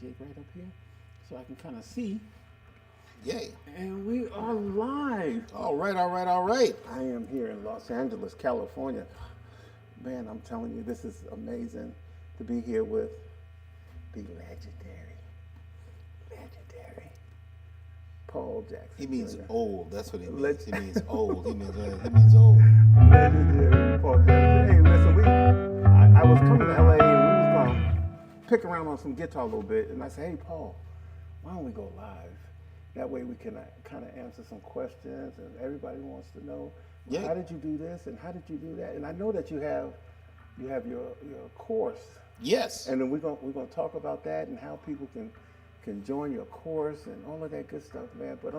gig right up here so I can kind of see. Yay. And we are live. All right, all right, all right. I am here in Los Angeles, California. Man, I'm telling you, this is amazing to be here with the legendary Paul Jackson. He means Jr. old. That's what he means. He means old. He means old. Legendary Paul Jackson. Hey, listen, I was coming to LA and we was going to pick around on some guitar a little bit. And I said, hey, Paul, why don't we go live? That way we can kind of answer some questions, and everybody wants to know, well, how did you do this and how did you do that? And I know that you have your course. Yes. And then we're gonna talk about that and how people can join your course and all of that good stuff, man. But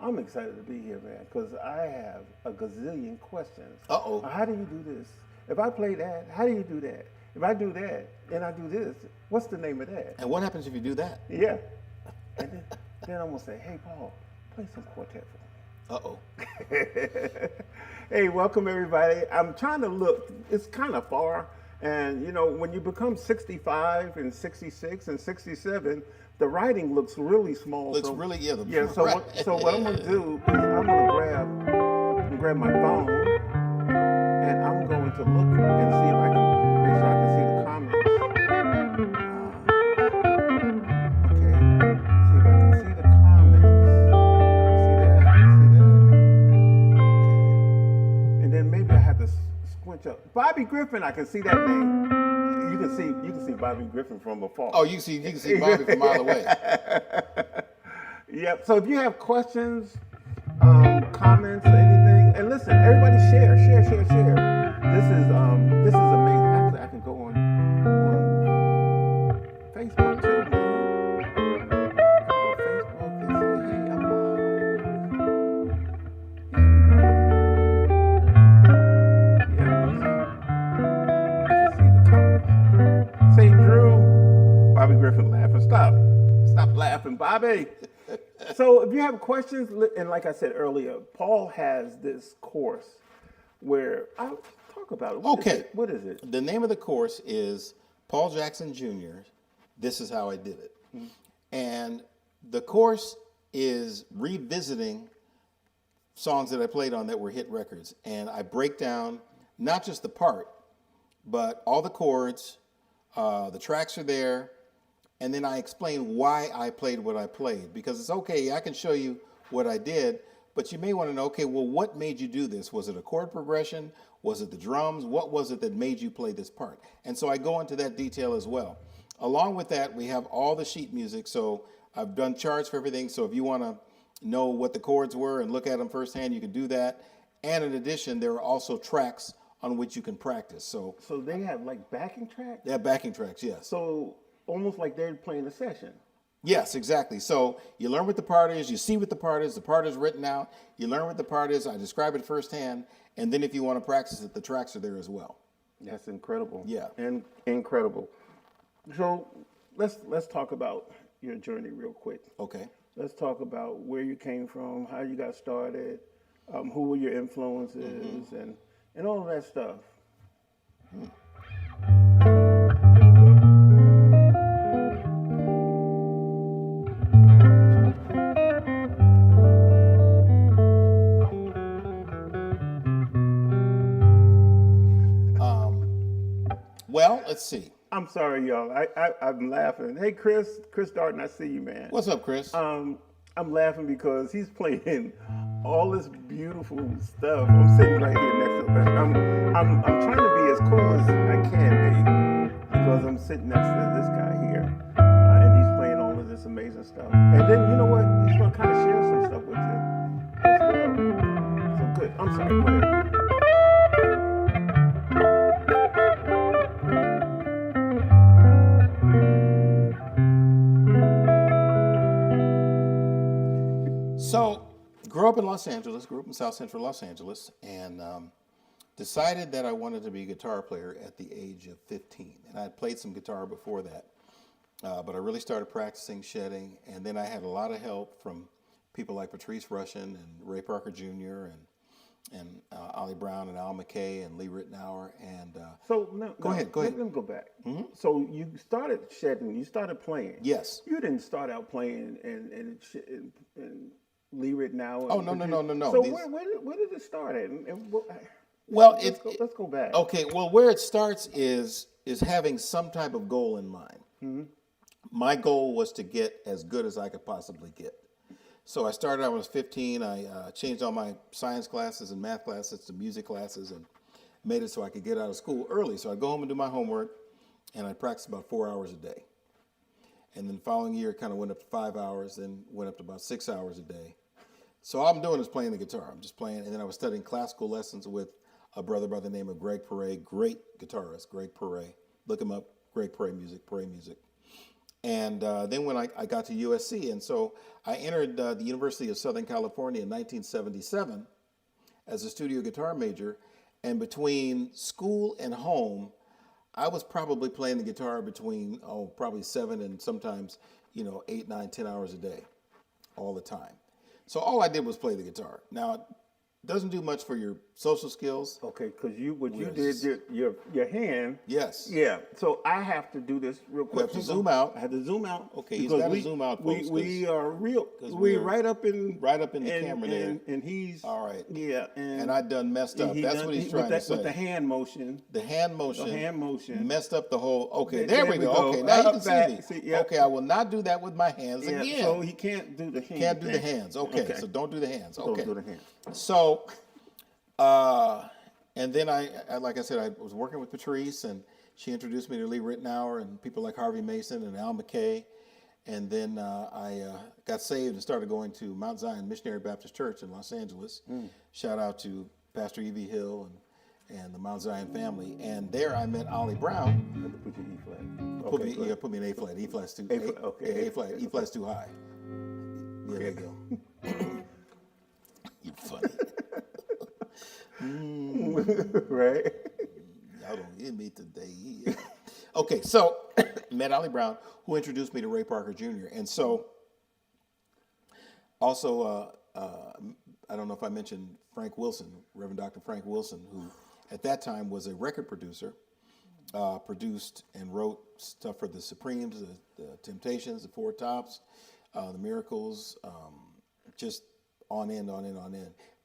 I'm excited to be here, man, because I have a gazillion questions. Uh-oh. How do you do this? If I play that, how do you do that? If I do that and I do this, what's the name of that? And what happens if you do that? Yeah. And then I'm gonna say, hey, Paul, play some quartet for me. Uh-oh. Hey, welcome everybody. I'm trying to look, it's kind of far. And you know, when you become 65 and 66 and 67, the writing looks really small. Looks really, yeah. So what I'm gonna do is I'm gonna grab my phone and I'm going to look and see if I can make sure I can see the comments. Bobby Griffin, I can see that name. You can see Bobby Griffin from afar. Oh, you can see Bobby from a mile away. Yep. So if you have questions, comments, or anything, and listen, everybody share. This is amazing. Actually, I can go on Facebook too. Bobby Griffin laughing. Stop laughing, Bobby. So if you have questions, and like I said earlier, Paul has this course where I'll talk about it. What is it? The name of the course is Paul Jackson Jr. This is how I did it. Mm-hmm. And the course is revisiting songs that I played on that were hit records. And I break down not just the part, but all the chords, the tracks are there. And then I explain why I played what I played. Because it's okay, I can show you what I did, but you may want to know, okay, well, what made you do this? Was it a chord progression? Was it the drums? What was it that made you play this part? And so I go into that detail as well. Along with that, we have all the sheet music. So I've done charts for everything. So if you want to know what the chords were and look at them firsthand, you can do that. And in addition, there are also tracks on which you can practice. So they have like backing tracks? They have backing tracks, yes. So almost like they're playing a session. Yes, exactly. So you learn what the part is, you see what the part is written out, you learn what the part is, I describe it firsthand, and then if you want to practice it, the tracks are there as well. That's incredible. Yeah. And incredible. So let's talk about your journey real quick. Okay. Let's talk about where you came from, how you got started, who were your influences, and all of that stuff. Well, let's see. I'm sorry, y'all. I'm laughing. Hey, Chris Darden, I see you, man. What's up, Chris? I'm laughing because he's playing all this beautiful stuff. I'm sitting right here next to him. I'm trying to be as cool as I can be because I'm sitting next to this guy here, and he's playing all of this amazing stuff. And then you know what? He's gonna kind of share some stuff with you as well. So good. I'm sorry. Go ahead. So, grew up in Los Angeles, grew up in South Central Los Angeles, and decided that I wanted to be a guitar player at the age of 15. And I had played some guitar before that, but I really started practicing shedding, and then I had a lot of help from people like Patrice Rushen and Ray Parker Jr. and Ollie Brown and Al McKay and Lee Ritenour and So no, Go ahead. Let me go back. So you started shedding. You started playing. Yes. You didn't start out playing and Lee Ritenour. Oh, no. So where did it start at? Well, let's go back. Okay. Well, where it starts is having some type of goal in mind. My goal was to get as good as I could possibly get. So I started out when I was 15. I changed all my science classes and math classes to music classes and made it so I could get out of school early. So I'd go home and do my homework, and I'd practice about 4 hours a day. And then the following year, it kind of went up to 5 hours, then went up to about 6 hours a day. So all I'm doing is playing the guitar. I'm just playing, and then I was studying classical lessons with a brother by the name of Greg Perret, great guitarist, Greg Perret. Look him up, Greg Perret Music. And then when I got to USC, and so I entered the University of Southern California in 1977 as a studio guitar major, and between school and home, I was probably playing the guitar between, probably 7 and sometimes, 8, 9, 10 hours a day, all the time. So all I did was play the guitar. Now, it doesn't do much for your social skills. Okay, because you did your hand. Yes. Yeah. So I have to do this real quick. have to zoom out. I have to zoom out. Okay, he's got to zoom out, folks. We are real. we're right up in the camera there. And he's all right. Yeah. And I done messed up. That's what he's trying to say. With the hand motion. The hand motion. Messed up the whole. Okay, there we go. Okay, now you can see me. Okay, I will not do that with my hands again. So he can't do the hands. Can't do the hands. Okay, so don't do the hands. Okay. Don't do the hands. So, and then I, like I said, I was working with Patrice, and she introduced me to Lee Ritenour and people like Harvey Mason and Al McKay. And then I got saved and started going to Mount Zion Missionary Baptist Church in Los Angeles. Shout out to Pastor Evie Hill and the Mount Zion family. And there I met Ollie Brown. You have to put your E flat. You got to put me in A flat. E flat's too. Okay. A flat. E flat's too high. Yeah, there you go. You're funny. Right. Y'all don't hear me today. Yeah. Okay, so met Ollie Brown, who introduced me to Ray Parker Jr. And so, also, I don't know if I mentioned Frank Wilson, Reverend Dr. Frank Wilson, who at that time was a record producer, produced and wrote stuff for the Supremes, the Temptations, the Four Tops, the Miracles, just on end.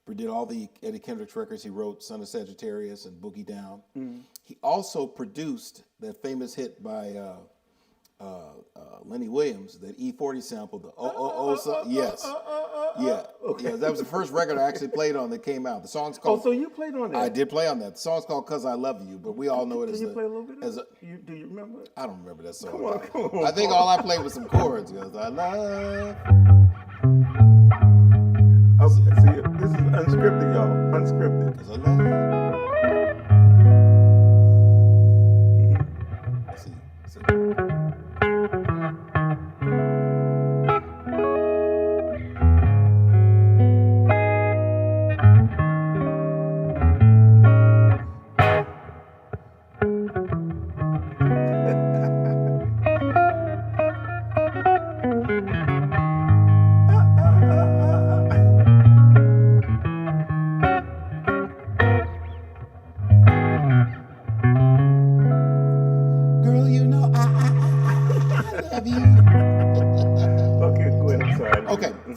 He did all the Eddie Kendricks records. He wrote Son of Sagittarius and Boogie Down. He also produced that famous hit by Lenny Williams, that E40 sample, the yes. Yeah, that was the first record I actually played on that came out. The song's called... Oh, so you played on that? I did play on that. The song's called 'Cause I Love You, but we all know it as... Can you play a little bit of it? Do you remember it? I don't remember that song. Come on. I think all I played was some chords. 'Cause I love... See, this is unscripted, y'all. Unscripted. 'Cause I love...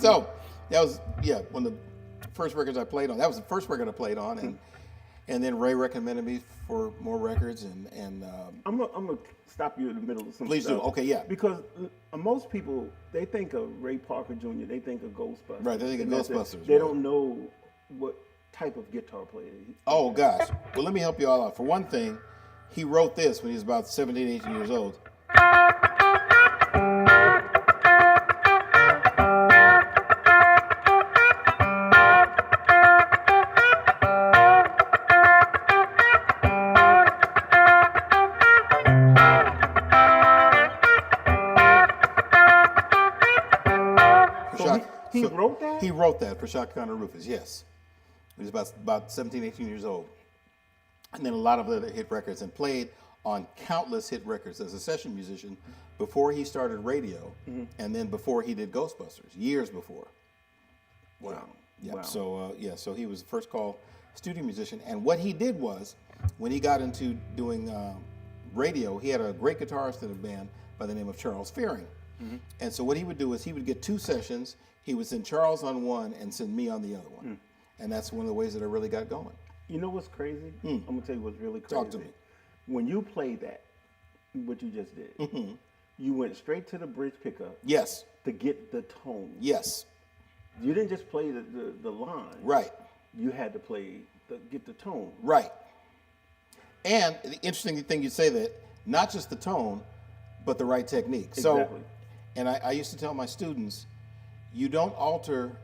So that was one of the first records I played on. That was the first record I played on, and then Ray recommended me for more records, and I'm gonna stop you in the middle of some please stuff. do. Okay, yeah. Because most people, they think of Ray Parker Jr. They think of Ghostbusters. Right, they think of Ghostbusters. They don't know what type of guitar player. Oh gosh. Well, let me help you all out. For one thing, he wrote this when he was about 17, 18 years old. He wrote that? He wrote that for Shaka Khan and Rufus, yes. He was about 17, 18 years old. And then a lot of other hit records, and played on countless hit records as a session musician before he started radio, and then before he did Ghostbusters, years before. Wow. Yeah. Wow. So he was the first call studio musician, and what he did was, when he got into doing radio, he had a great guitarist in a band by the name of Charles Fearing. And so what he would do is he would get 2 sessions. He would send Charles on one and send me on the other one, and that's one of the ways that I really got going. You know what's crazy? I'm gonna tell you what's really crazy. Talk to me. When you played that, what you just did, you went straight to the bridge pickup Yes. to get the tone. Yes. You didn't just play the line. Right. You had to get the tone. Right. And the interesting thing you say that, not just the tone, but the right technique. Exactly. So, and I used to tell my students, you don't alter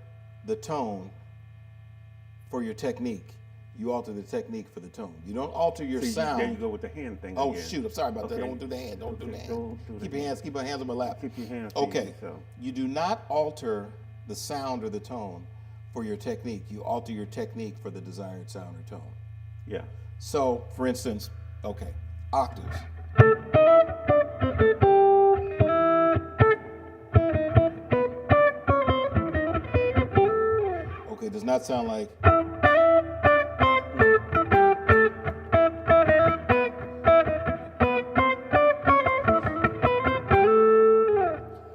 the tone for your technique. You alter the technique for the tone. You don't alter your sound. There you go with the hand thing. Oh again. shoot! I'm sorry about that. Okay. Don't do the hand. Don't do the hand. Don't do the Keep your hands on my lap. Keep your hands. Okay. So. You do not alter the sound or the tone for your technique. You alter your technique for the desired sound or tone. Yeah. So, for instance, okay, octaves. Okay, does not sound like.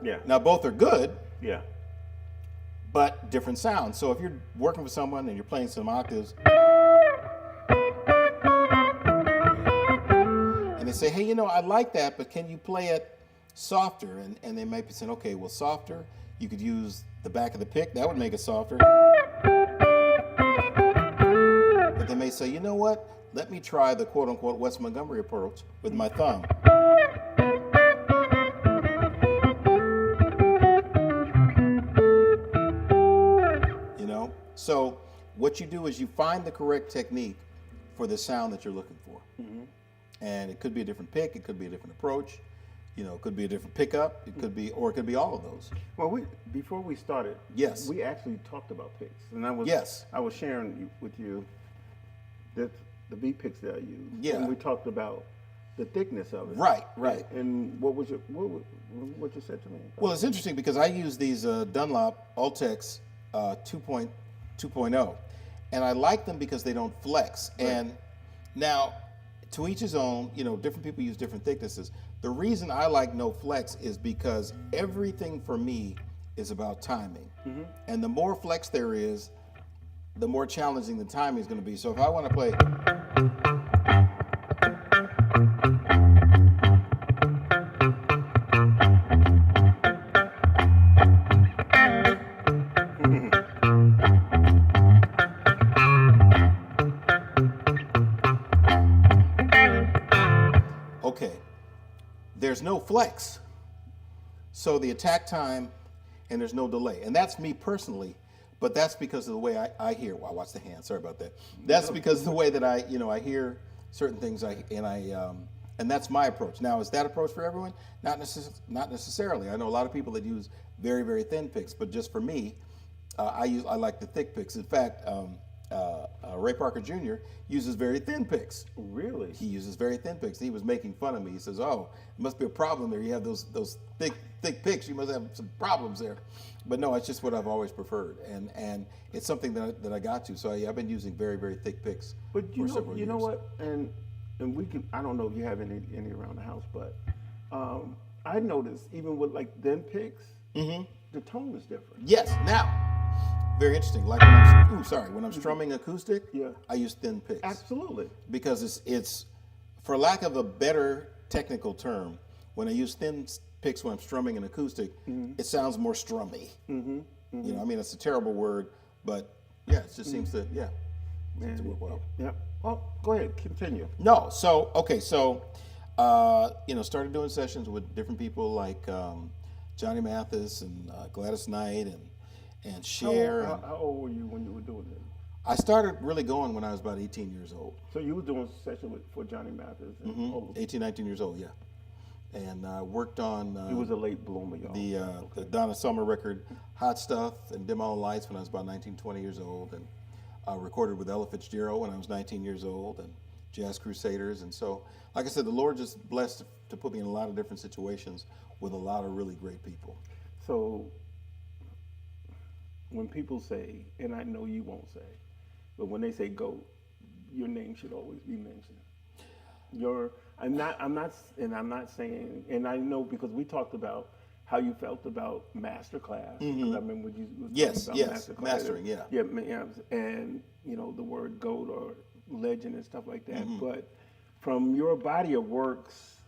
Yeah. Now, both are good, Yeah. but different sounds. So if you're working with someone and you're playing some octaves, and they say, hey, I like that, but can you play it softer? And they might be saying, okay, well, softer, you could use the back of the pick. That would make it softer. But they may say, you know what? Let me try the quote-unquote West Montgomery approach with my thumb. So what you do is you find the correct technique for the sound that you're looking for. And it could be a different pick, it could be a different approach, it could be a different pickup, it could be all of those. Well, before we started, Yes. we actually talked about picks, and I was sharing with you that the beat picks that I use. Yeah. And we talked about the thickness of it. Right. And what you said to me? Well, it's interesting because I use these Dunlop Ultex 2.0, and I like them because they don't flex. Right. And now, to each his own, different people use different thicknesses. The reason I like no flex is because everything for me is about timing. And the more flex there is, the more challenging the timing is going to be. So if I want to play... There's no flex, so the attack time, and there's no delay, and that's me personally, but that's because of the way I hear. Well, watch the hand. Sorry about that. That's because of the way that I hear certain things. And that's my approach. Now, is that approach for everyone? Not necessarily. I know a lot of people that use very, very thin picks, but just for me, I like the thick picks. In fact, Ray Parker Jr. uses very thin picks. Really? He uses very thin picks. He was making fun of me. He says, "Oh, it must be a problem there. You have those thick picks. You must have some problems there." But no, it's just what I've always preferred, and it's something that I got to. So I've been using very, very thick picks for several years. You know what? And we can. I don't know if you have any around the house, but I noticed even with like thin picks, the tone is different. Yes. Now. Very interesting. Like when I'm strumming acoustic, I use thin picks. Absolutely. Because it's for lack of a better technical term, when I use thin picks when I'm strumming an acoustic, it sounds more strummy. It's a terrible word, but yeah, it just seems to work well. Yeah. Well, go ahead, continue. No, started doing sessions with different people like Johnny Mathis and Gladys Knight and Cher. How old were you when you were doing it? I started really going when I was about 18 years old. So you were doing a session for Johnny Mathis? 18, 19 years old, yeah. And I worked on... he was a late bloomer, y'all. The Donna Summer record, Hot Stuff and Dim All the Lights when I was about 19, 20 years old. And I recorded with Ella Fitzgerald when I was 19 years old and Jazz Crusaders. And so, like I said, the Lord just blessed to put me in a lot of different situations with a lot of really great people. So... when people say, and I know you won't say, but when they say GOAT, your name should always be mentioned. I'm not saying, and I know because we talked about how you felt about Masterclass. Because I remember you was talking about Masterclass. Mastering, yeah. Yeah, and the word GOAT or legend and stuff like that. But from your body of works,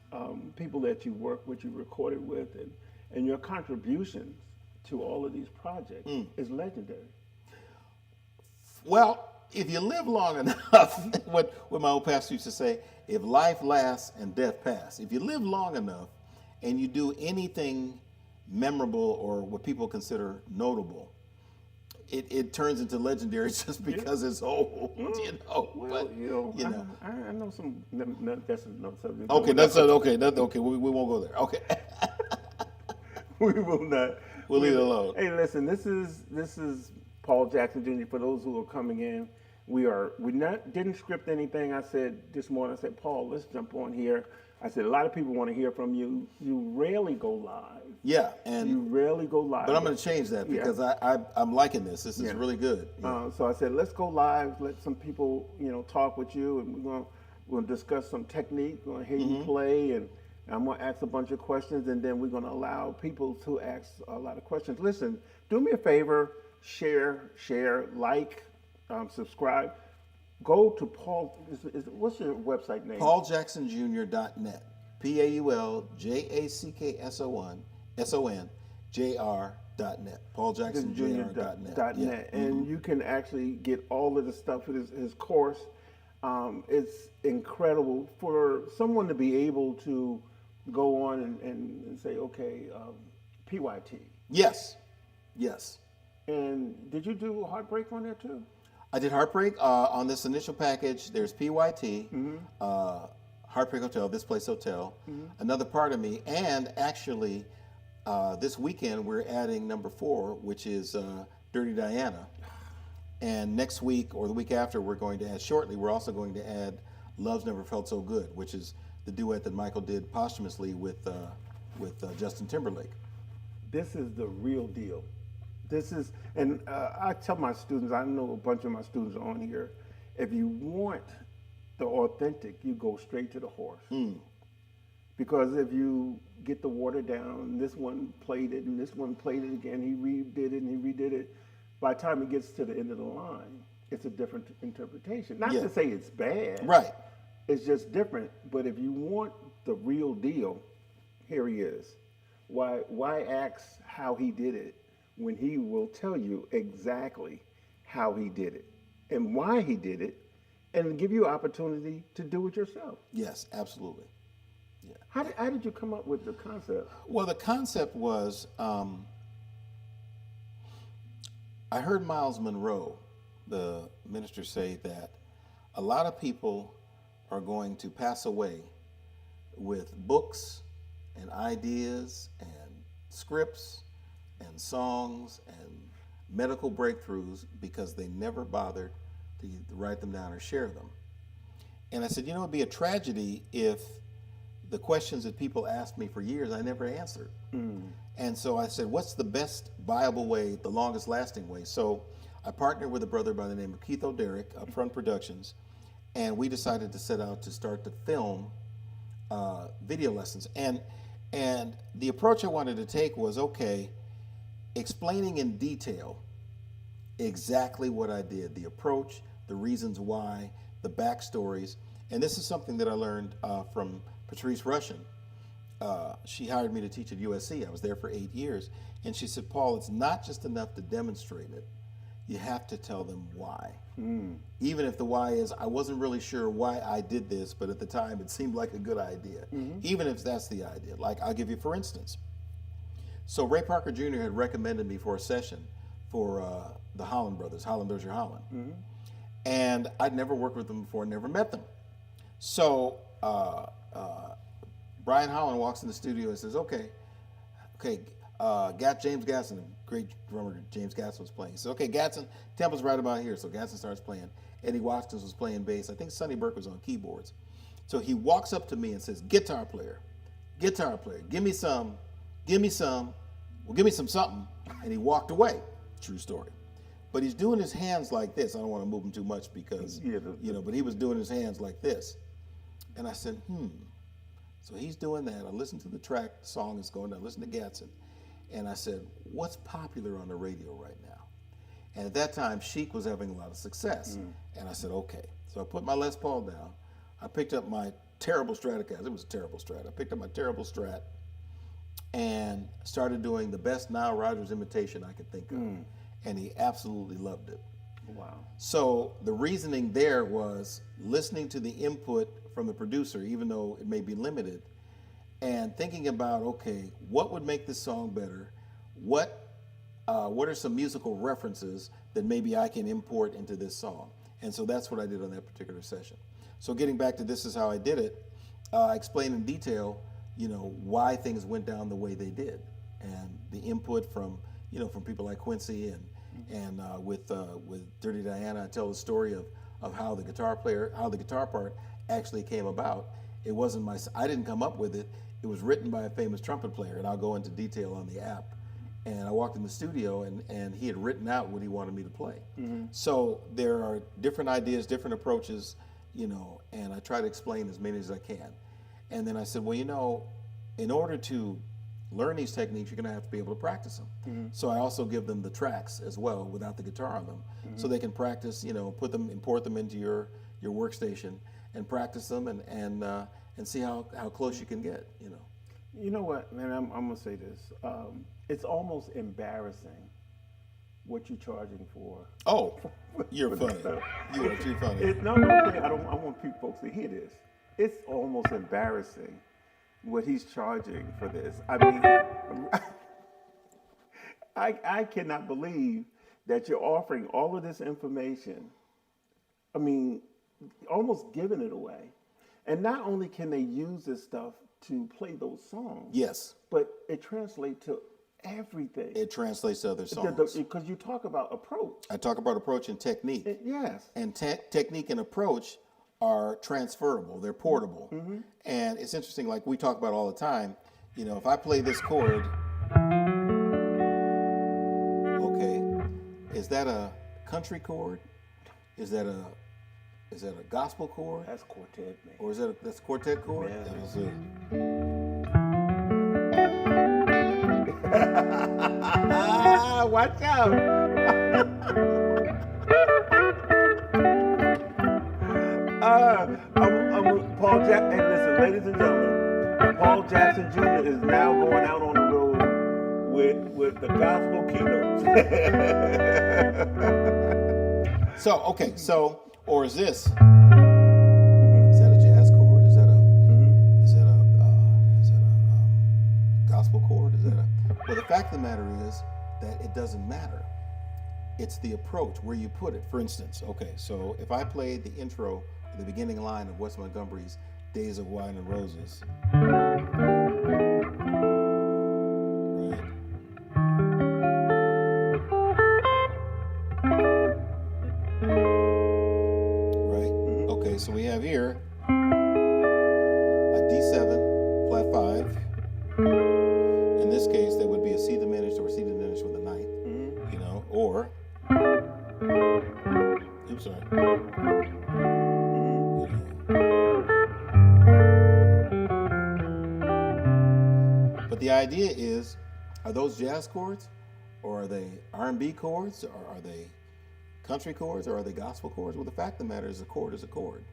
people that you work with, you recorded with, and your contributions to all of these projects is legendary. Well, if you live long enough, what my old pastor used to say, if life lasts and death pass, if you live long enough and you do anything memorable or what people consider notable, it turns into legendary just because it's old, Well, But I know some. That's another subject. Okay, okay. We won't go there. Okay, We will not. we'll leave it alone. Hey, listen. This is Paul Jackson Jr. For those who are coming in, we didn't script anything. I said this morning. I said, Paul, let's jump on here. I said a lot of people want to hear from you. You rarely go live. Yeah, and You rarely go live. but I'm going to change that because I'm liking this. This is really good. Yeah. So I said, let's go live. Let some people, talk with you, and we're gonna discuss some technique. We're gonna hear you play, and I'm gonna ask a bunch of questions, and then we're gonna allow people to ask a lot of questions. Listen, do me a favor, share, like, subscribe. Go to Paul. What's your website name? PaulJacksonJr.net. PaulJacksonJr.net. PaulJacksonJr.net. And you can actually get all of the stuff. His course. It's incredible for someone to be able to go on and say, okay, PYT. Yes. And did you do Heartbreak on there too? I did Heartbreak on this initial package. There's PYT, Heartbreak Hotel, This Place Hotel, Another Part of Me, and actually this weekend we're adding number 4, which is Dirty Diana. And next week or the week after, we're also going to add Love's Never Felt So Good, which is the duet that Michael did posthumously with Justin Timberlake. This is the real deal. And I tell my students, I know a bunch of my students on here, if you want the authentic, you go straight to the horse. Because if you get the water down, this one played it and this one played it again, he redid it and he redid it, by the time it gets to the end of the line, it's a different interpretation. Not to say it's bad. Right. It's just different. But if you want the real deal, here he is. Why ask how he did it when he will tell you exactly how he did it and why he did it, and give you opportunity to do it yourself? Yes, absolutely. Yeah. How did you come up with the concept? Well, the concept was I heard Miles Monroe, the minister, say that a lot of people are going to pass away with books and ideas and scripts and songs and medical breakthroughs because they never bothered to write them down or share them. And I said, it'd be a tragedy if the questions that people asked me for years I never answered. And so I said, what's the best viable way, the longest lasting way? So I partnered with a brother by the name of Keith O'Derrick, Upfront Productions, and we decided to set out to start to film video lessons. And the approach I wanted to take was, explaining in detail exactly what I did, the approach, the reasons why, the backstories. And this is something that I learned from Patrice Rushen. She hired me to teach at USC. I was there for 8 years. And she said, Paul, it's not just enough to demonstrate it. You have to tell them why. Even if the why is, I wasn't really sure why I did this, but at the time it seemed like a good idea. Even if that's the idea. Like, I'll give you, for instance. So Ray Parker Jr. had recommended me for a session for the Holland brothers, Holland Dozier Holland. And I'd never worked with them before, never met them. So Brian Holland walks in the studio and says, James Gatson, great drummer James Gatson was playing. He said, Gatson, tempo's right about here. So Gatson starts playing. Eddie Watkins was playing bass. I think Sonny Burke was on keyboards. So he walks up to me and says, guitar player, give me some, well, give me some something. And he walked away. True story. But he's doing his hands like this. I don't want to move him too much because, but he was doing his hands like this. And I said, So he's doing that. I listened to the track, the song is going down, I listened to Gatson. And I said, what's popular on the radio right now? And at that time, Chic was having a lot of success. And I said, okay. So I put my Les Paul down. I picked up my terrible Stratocaster. It was a terrible Strat. I picked up my terrible Strat and started doing the best Nile Rodgers imitation I could think of. And he absolutely loved it. Wow. So the reasoning there was listening to the input from the producer, even though it may be limited, and thinking about, okay, what would make this song better? What are some musical references that maybe I can import into this song? And so that's what I did on that particular session. So getting back to This Is How I Did It, I explained in detail, why things went down the way they did, and the input from, from people like Quincy and with Dirty Diana. I tell the story of how the guitar part actually came about. It wasn't I didn't come up with it. It was written by a famous trumpet player, and I'll go into detail on the app. And I walked in the studio, and he had written out what he wanted me to play. So there are different ideas, different approaches, and I try to explain as many as I can. And then I said, well, in order to learn these techniques, you're going to have to be able to practice them. So I also give them the tracks as well without the guitar on them, so they can practice, import them into your workstation and practice them and see how close you can get, You know what, man, I'm going to say this. It's almost embarrassing what you're charging for. Oh, you're funny. You are too funny. No, I want folks to hear this. It's almost embarrassing what he's charging for this. I mean, I cannot believe that you're offering all of this information. I mean, almost giving it away. And not only can they use this stuff to play those songs. Yes. But it translates to everything. It translates to other songs. Because you talk about approach. I talk about approach and technique. Yes. And technique and approach are transferable. They're portable. And it's interesting, like we talk about all the time, if I play this chord, okay, is that a country chord? Is that a gospel chord? That's quartet, man. Or is that's a quartet chord? Yeah. That was it. Watch out. I'm Paul Jackson. And listen, ladies and gentlemen, Paul Jackson Jr. is now going out on the road with the gospel keynotes. Or is this? Is that a jazz chord? Is that a gospel chord? Well, the fact of the matter is that it doesn't matter. It's the approach, where you put it. For instance, so if I played the intro, the beginning line of Wes Montgomery's Days of Wine and Roses, so we have here a D7, flat 5. In this case, that would be a C diminished or C diminished with a ninth, or, oops, sorry. But the idea is, are those jazz chords, or are they R&B chords, or are they country chords, or are they gospel chords? Well, the fact of the matter is a chord is a chord.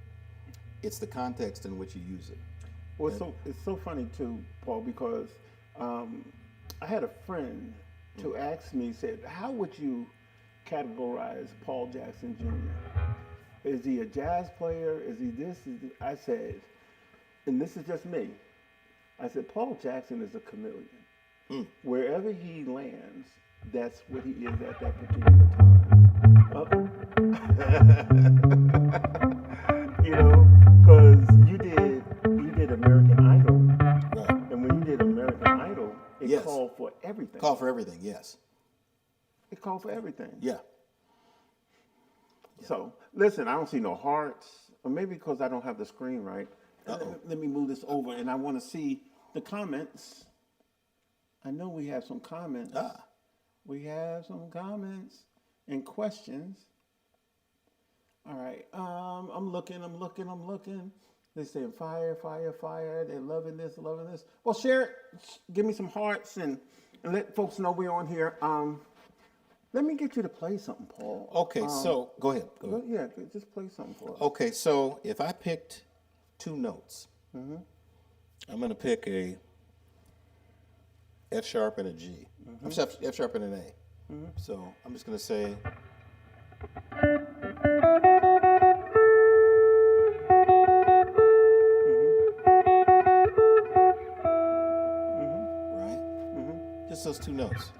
It's the context in which you use it. Well, it's so funny too, Paul, because I had a friend to ask me, said, how would you categorize Paul Jackson Jr.? Is he a jazz player? Is he this? I said, and this is just me, I said, Paul Jackson is a chameleon. Wherever he lands, that's what he is at that particular time. Because you did American Idol, right? And when you did American Idol, it called for everything. Called for everything, yes. It called for everything. Yeah. So listen, I don't see no hearts, or maybe because I don't have the screen right. Let me move this over, and I want to see the comments. I know we have some comments. We have some comments and questions. All right. I'm looking. They're saying fire, fire, fire. They're loving this, loving this. Well, share it. Give me some hearts and let folks know we're on here. Let me get you to play something, Paul. Okay, so go ahead. Yeah, just play something for us. Okay, so if I picked two notes, I'm going to pick a F sharp and a G. F sharp and an A. So I'm just going to say. Right? Just those two notes.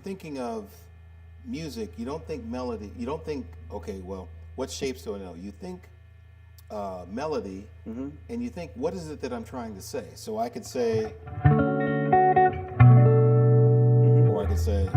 Thinking of music, you don't think melody. You don't think, okay, well, what shapes do I know? You think melody, and you think, what is it that I'm trying to say? So I could say, or I could say,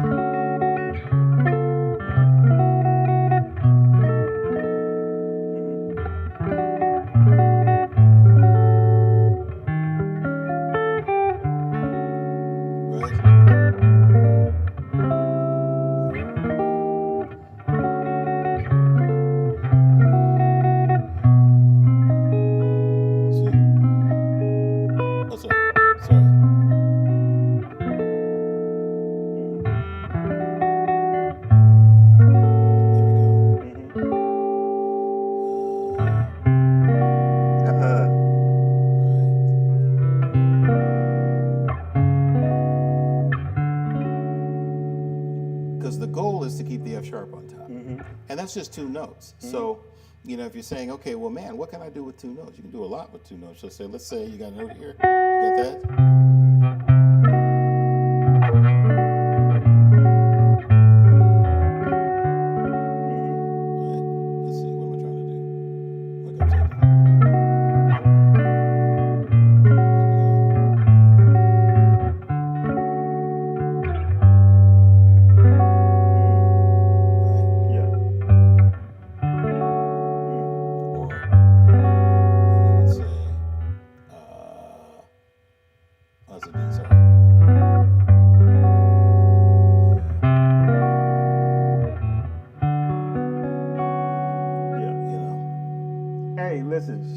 that's just two notes. So, if you're saying, okay, well, man, what can I do with two notes? You can do a lot with two notes. So let's say you got a note here. You got that?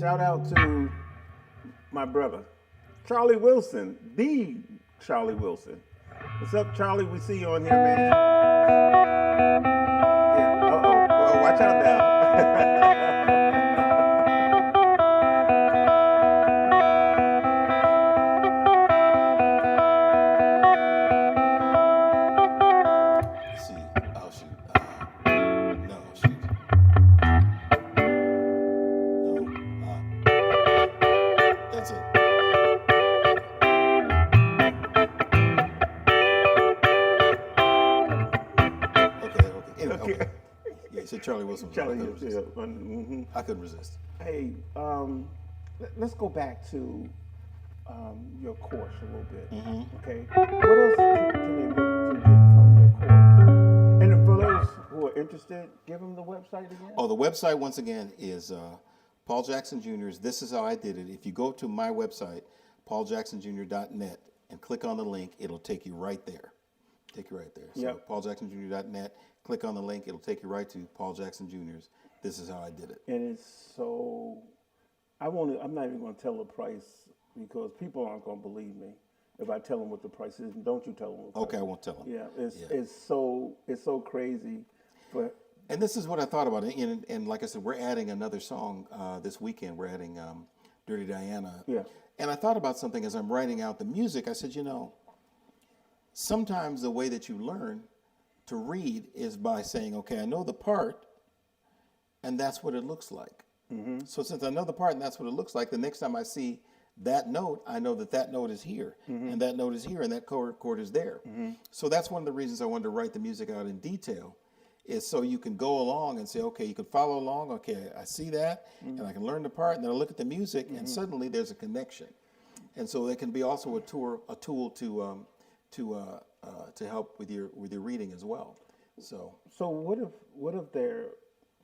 Shout out to my brother, Charlie Wilson, the Charlie Wilson. What's up, Charlie? We see you on here, man. Yeah. Well, watch out now. Charlie Wilson. I couldn't resist. Hey, let's go back to your course a little bit. Okay. What else can they look to get from your course? And for those who are interested, give them the website again. Oh, the website once again is Paul Jackson Jr.'s This Is How I Did It. If you go to my website, pauljacksonjr.net, and click on the link, it'll take you right there. So pauljacksonjr.net. Click on the link. It'll take you right to Paul Jackson Jr.'s This Is How I Did It. And it's so I'm not even going to tell the price because people aren't going to believe me if I tell them what the price is. Don't you tell them? What the Okay, price I won't tell them. is. Yeah, it's so crazy, but And this is what I thought about it. And like I said, we're adding another song this weekend. We're adding Dirty Diana. Yeah. And I thought about something as I'm writing out the music. I said, sometimes the way that you learn to read is by saying, okay, I know the part, and that's what it looks like. Mm-hmm. So since I know the part and that's what it looks like, the next time I see that note, I know that note is here, and that note is here, and that chord is there. Mm-hmm. So that's one of the reasons I wanted to write the music out in detail, is so you can go along and say, okay, you can follow along. Okay, I see that, and I can learn the part, and then I look at the music, and suddenly there's a connection. And so it can be also a tool to help with your reading as well. So what if they're,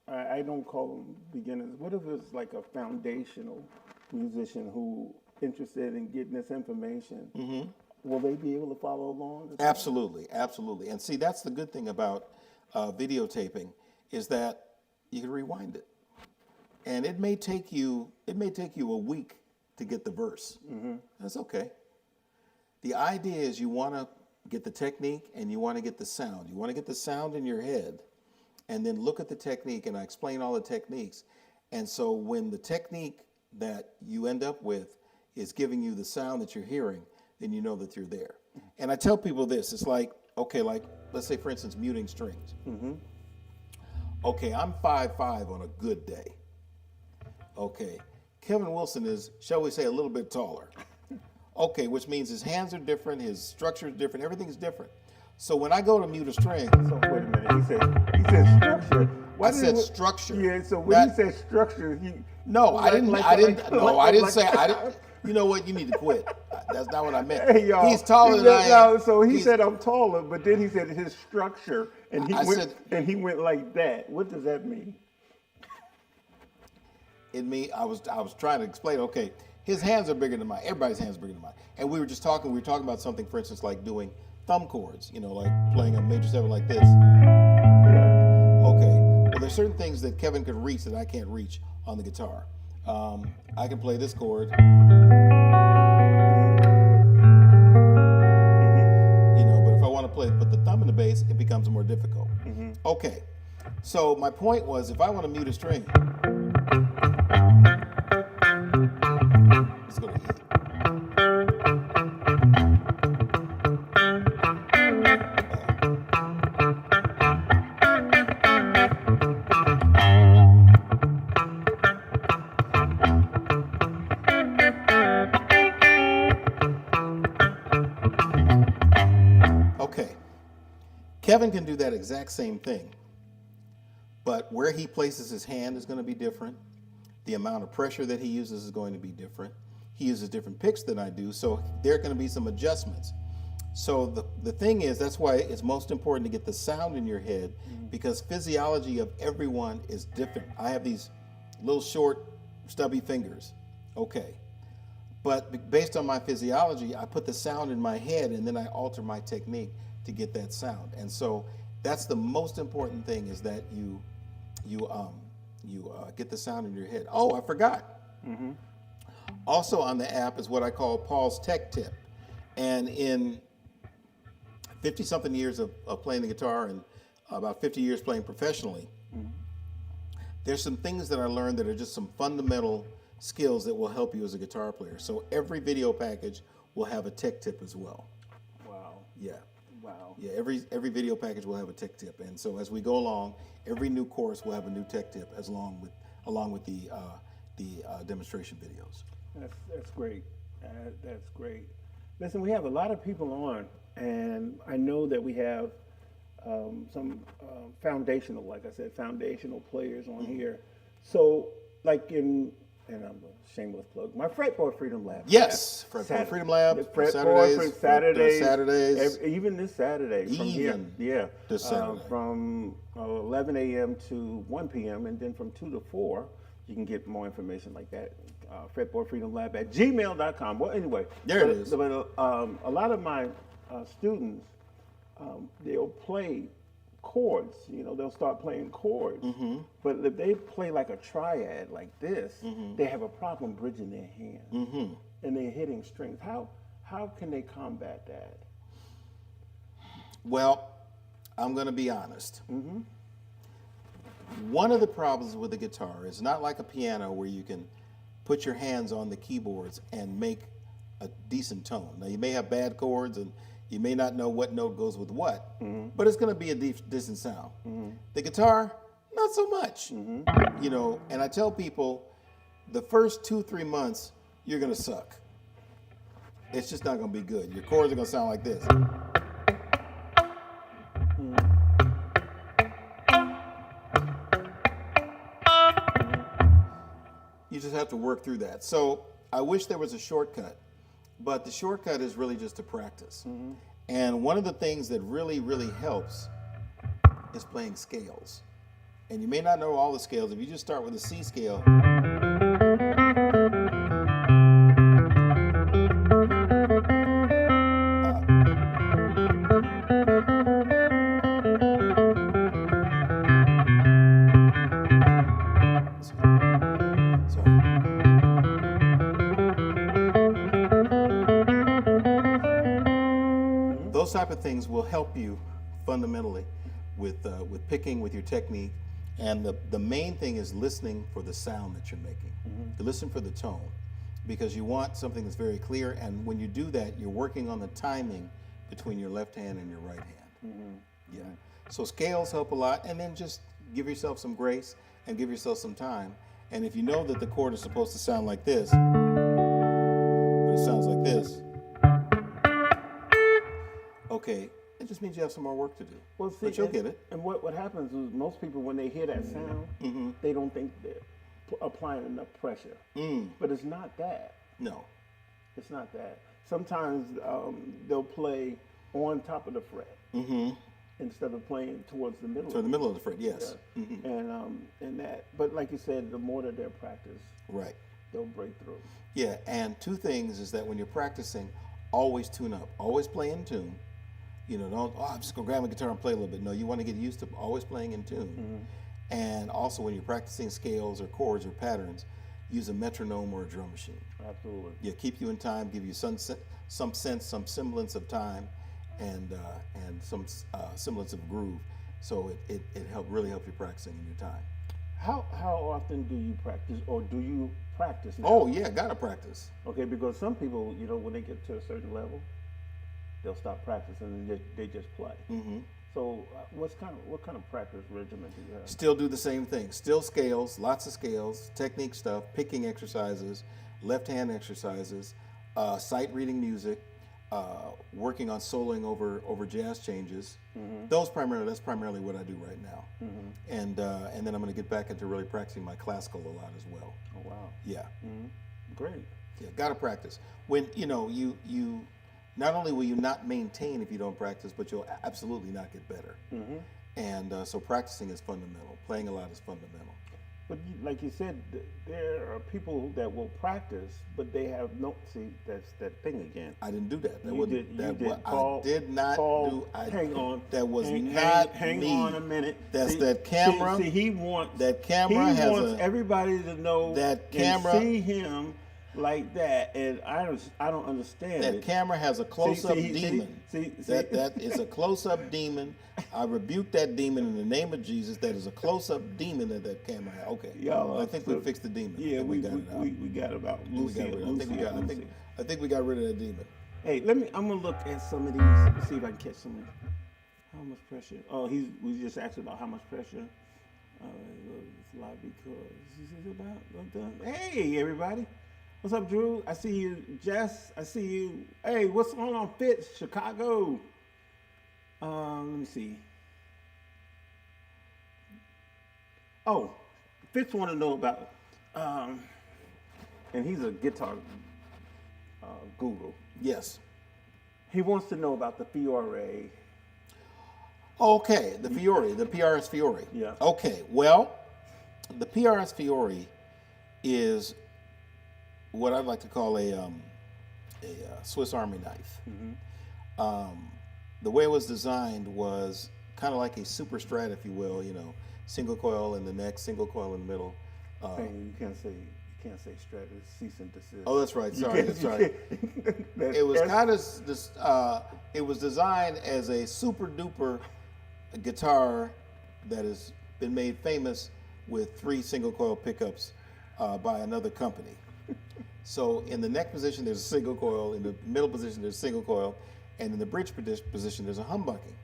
I don't call them beginners. What if it's like a foundational musician who interested in getting this information? Mm-hmm. Will they be able to follow along? Absolutely. And see, that's the good thing about videotaping, is that you can rewind it, and it may take you a week to get the verse. Mm-hmm. That's okay. The idea is you want to get the technique and you want to get the sound. You want to get the sound in your head, and then look at the technique, and I explain all the techniques. And so when the technique that you end up with is giving you the sound that you're hearing, then you know that you're there. And I tell people this, it's like, okay, like let's say for instance, muting strings. Mm-hmm. Okay, I'm 5'5" on a good day. Okay, Kevin Wilson is, shall we say, a little bit taller. Okay, which means his hands are different, his structure is different, everything's different. So when I go to mute a string, so wait a minute. He said structure. Why I said structure. Yeah. So when he said structure, I didn't say. You know what? You need to quit. That's not what I meant. Hey, y'all, he's taller than I am. So he said I'm taller, but then he said his structure, and he went like that. What does that mean? I was trying to explain. Okay, his hands are bigger than mine. Everybody's hands are bigger than mine. And we were talking about something, for instance, like doing thumb chords. Like playing a major 7 like this. Okay. Well, there's certain things that Kevin could reach that I can't reach on the guitar. I can play this chord. But if I want to put the thumb in the bass, it becomes more difficult. Mm-hmm. Okay. So my point was, if I want to mute a string, let's go to E. Kevin can do that exact same thing, but where he places his hand is going to be different. The amount of pressure that he uses is going to be different. He uses different picks than I do, so there are going to be some adjustments. So the thing is, that's why it's most important to get the sound in your head, because physiology of everyone is different. I have these little short, stubby fingers. Okay. But based on my physiology, I put the sound in my head, and then I alter my technique to get that sound. And so that's the most important thing, is that you get the sound in your head. Oh, I forgot. Mm-hmm. Also on the app is what I call Paul's Tech Tip. And in 50-something years of playing the guitar, and about 50 years playing professionally, there's some things that I learned that are just some fundamental skills that will help you as a guitar player. So every video package will have a tech tip as well. Wow. Yeah. Wow. Yeah, every video package will have a tech tip, and so as we go along, every new course will have a new tech tip along with the demonstration videos. That's great. That's great. Listen, we have a lot of people on, and I know that we have some foundational, like I said, foundational players on here. So, like and I'm a shameless plug, my Fretboard Freedom Lab. Yes, Fretboard Freedom Lab. Saturdays. Even this Saturday. From here. Yeah. This Saturday. From 11 a.m. to 1 p.m. and then from 2 to 4, you can get more information like that. Fretboard Freedom Lab at gmail.com. Well, anyway. There it is. But a lot of my students, they'll play chords. You know, they'll start playing chords. But if they play like a triad like this, they have a problem bridging their hands, and they're hitting strings. How can they combat that? Well, I'm going to be honest. One of the problems with the guitar is not like a piano where you can put your hands on the keyboards and make a decent tone. Now, you may have bad chords and you may not know what note goes with what, but it's going to be a decent sound. The guitar, not so much. You know, and I tell people the first 2-3 months, you're going to suck. It's just not going to be good. Your chords are going to sound like this. You just have to work through that. So I wish there was a shortcut, but the shortcut is really just to practice. And one of the things that really, really helps is playing scales. And you may not know all the scales. If you just start with a C scale, those type of things will help you fundamentally with picking, with your technique. And the main thing is listening for the sound that you're making. To listen for the tone, because you want something that's very clear. And when you do that, you're working on the timing between your left hand and your right hand. Yeah. So scales help a lot, and then just give yourself some grace and give yourself some time. And if you know that the chord is supposed to sound like this, but it sounds like this, okay, it just means you have some more work to do. Well, see, but you'll get it. And what happens is most people, when they hear that sound, they don't think they're applying enough pressure. But it's not that. No. It's not that. Sometimes they'll play on top of the fret instead of playing towards the middle. So the middle of the fret, yes. And that. But like you said, the more that they're practiced, right, they'll break through. Yeah, and two things is that when you're practicing, always tune up. Always play in tune. You know, don't, I'm just going to grab my guitar and play a little bit. No, you want to get used to always playing in tune. And also when you're practicing scales or chords or patterns, use a metronome or a drum machine. Absolutely. Yeah, keep you in time, give you some sense, some semblance of time, and some semblance of groove. So it really helps you practicing in your time. How often do you practice, or do you practice now? Oh yeah, gotta practice. Okay, because some people, you know, when they get to a certain level, they'll stop practicing and they just play. So what kind of practice regimen do you have? Still do the same thing. Still scales, lots of scales, technique stuff, picking exercises, left hand exercises, sight reading music, working on soloing over jazz changes. That's primarily what I do right now. And then I'm going to get back into really practicing my classical a lot as well. Oh wow. Yeah. Great. Yeah, got to practice. When you know you not only will you not maintain if you don't practice, but you'll absolutely not get better. And so practicing is fundamental. Playing a lot is fundamental. But like you said, there are people that will practice, but they have no. See, that's that thing again. I didn't do that. Paul, I did not do. Hang on. That was not hang me. on a minute. That's that camera. See, he wants that camera. He wants everybody to know that camera. And see him like that, and I don't understand. That camera has a close-up demon. That is a close-up demon. I rebuke that demon in the name of Jesus. That is a close-up demon that camera has. Okay, y'all, I think we fixed the demon. Yeah, we got it out. We got it out. I think we got rid of that demon. Hey, I'm gonna look at some of these and see if I can catch some. How much pressure? Oh, we just asked about how much pressure. It's live because this is about done. Hey, everybody. What's up, Drew? I see you, Jess. I see you. Hey, what's going on, Fitz? Chicago. Let me see. Oh, Fitz want to know about, and he's a guitar guru. Yes. He wants to know about the Fiore. Okay, the Fiore, the PRS Fiore. Yeah. Okay, well, the PRS Fiore is what I'd like to call a Swiss Army knife. The way it was designed was kind of like a super Strat, if you will. You know, single coil in the neck, single coil in the middle. Thing you can't say Strat. It's cease and desist. Oh, that's right. You Sorry, can't- that's you right. can't- It was that's- kind of this. It was designed as a super duper guitar that has been made famous with 3 single coil pickups by another company. So in the neck position, there's a single coil. In the middle position, there's a single coil, and in the bridge position, there's a humbucking,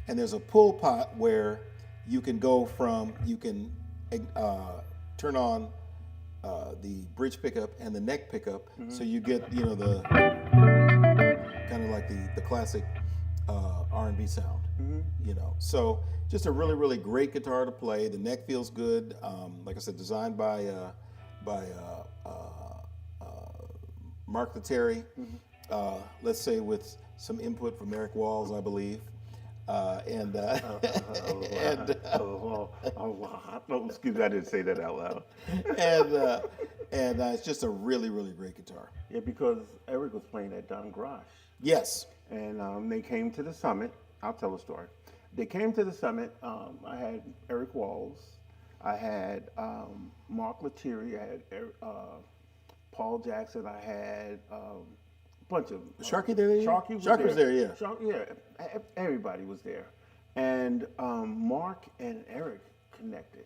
and there's a pull pot where you can go from turn on the bridge pickup and the neck pickup, so you get the kind of like the classic R&B sound. So just a really, really great guitar to play. The neck feels good. Like I said, designed by Mark Lettieri, let's say with some input from Eric Walls, I believe. And excuse me, I didn't say that out loud. and it's just a really, really great guitar. Yeah, because Eric was playing at Don Grosh. Yes. And they came to the summit. I'll tell a story. They came to the summit. I had Eric Walls. I had Mark Lettieri. I had Paul Jackson. I had a bunch of... Sharky there? Sharky was Sharky was there, yeah. Everybody was there. And Mark and Eric connected.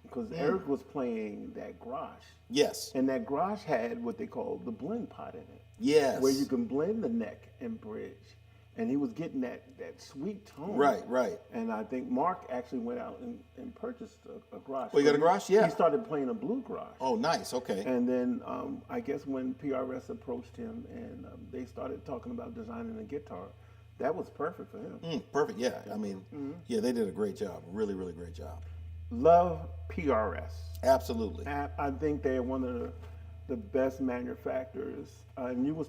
Because Eric was playing that Grosh. Yes. And that Grosh had what they call the blend pot in it. Yes. Where you can blend the neck and bridge. And he was getting that sweet tone. Right. And I think Mark actually went out and purchased a Grosh. Oh, you got a Grosh? Yeah. He started playing a blue Grosh. Oh, nice. Okay. And then I guess when PRS approached him and they started talking about designing a guitar, that was perfect for him. Perfect. Yeah. I mean, yeah, they did a great job. Really, really great job. Love PRS. Absolutely. I think they're one of the best manufacturers. And you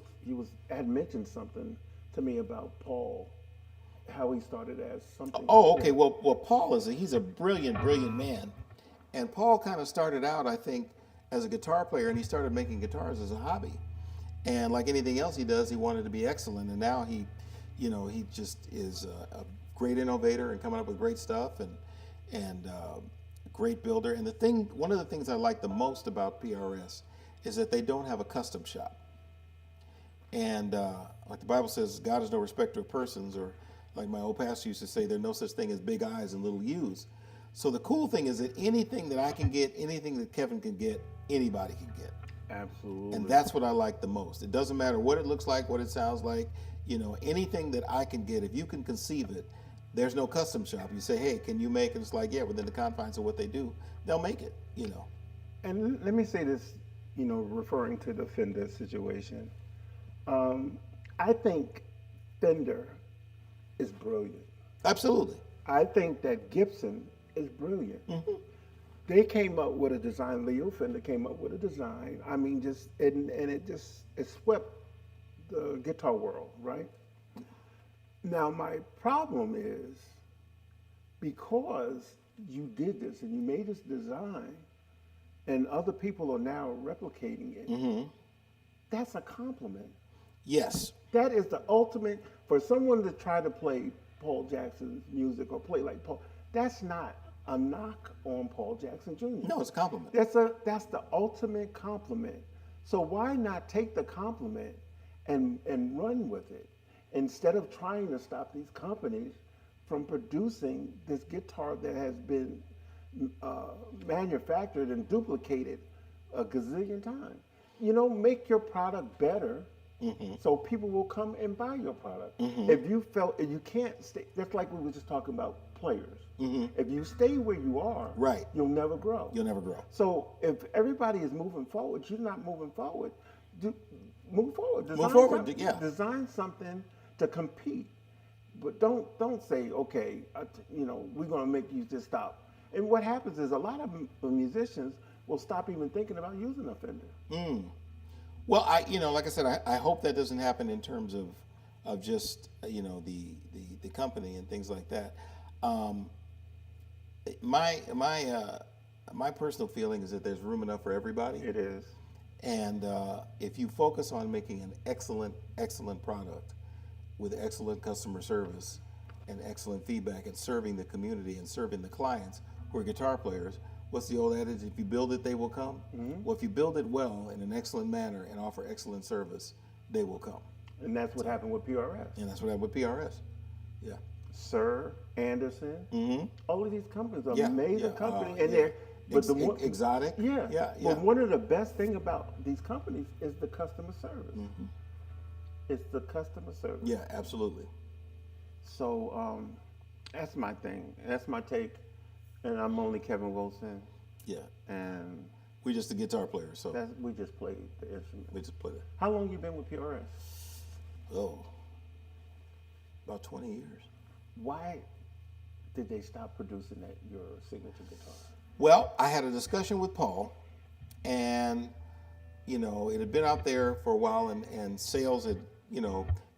had mentioned something to me about Paul, how he started as something. Oh, okay. Well, Paul he's a brilliant, brilliant man, and Paul kind of started out, I think, as a guitar player, and he started making guitars as a hobby, and like anything else he does, he wanted to be excellent, and now he just is a great innovator and coming up with great stuff, and great builder. And one of the things I like the most about PRS is that they don't have a custom shop. And like the Bible says, God is no respecter of persons, or like my old pastor used to say, there's no such thing as big eyes and little U's. So the cool thing is that anything that I can get, anything that Kevin can get, anybody can get. Absolutely. And that's what I like the most. It doesn't matter what it looks like, what it sounds like, anything that I can get, if you can conceive it, there's no custom shop. You say, hey, can you make it? It's like, yeah, within the confines of what they do, they'll make it, And let me say this, referring to the Fender situation. I think Fender is brilliant. Absolutely. I think that Gibson is brilliant. They came up with a design. Leo Fender came up with a design. I mean, it swept the guitar world, right? Now, my problem is because you did this and you made this design, and other people are now replicating it. That's a compliment. Yes. That is the ultimate, for someone to try to play Paul Jackson's music or play like Paul, that's not a knock on Paul Jackson Jr. No, it's a compliment. That's the ultimate compliment. So why not take the compliment and run with it instead of trying to stop these companies from producing this guitar that has been manufactured and duplicated a gazillion times. Make your product better. So people will come and buy your product. If you can't stay, that's like we were just talking about players. If you stay where you are, right, you'll never grow. You'll never grow. So if everybody is moving forward, you're not moving forward. Move forward. Design something to compete, but don't say, okay, we're going to make you just stop. And what happens is a lot of musicians will stop even thinking about using a Fender. Well, like I said, I hope that doesn't happen in terms of just the company and things like that. My personal feeling is that there's room enough for everybody. It is. And if you focus on making an excellent product with excellent customer service, and excellent feedback and serving the community and serving the clients who are guitar players. What's the old adage? If you build it, they will come. Well, if you build it well in an excellent manner and offer excellent service, they will come. And that's what happened with PRS. And that's what happened with PRS. Yeah. Sir, Anderson, all of these companies are Yeah, major yeah, companies, and yeah. they're Exotic. Yeah, Yeah. But one of the best thing about these companies is the customer service. It's the customer service. Yeah, absolutely. So that's my thing. That's my take. And I'm only Kevin Wilson. Yeah. And We're just the guitar players, so we just played the instrument. we just played it. How long you been with PRS? Oh, about 20 years. Why did they stop producing your signature guitar? Well, I had a discussion with Paul, and it had been out there for a while, and sales had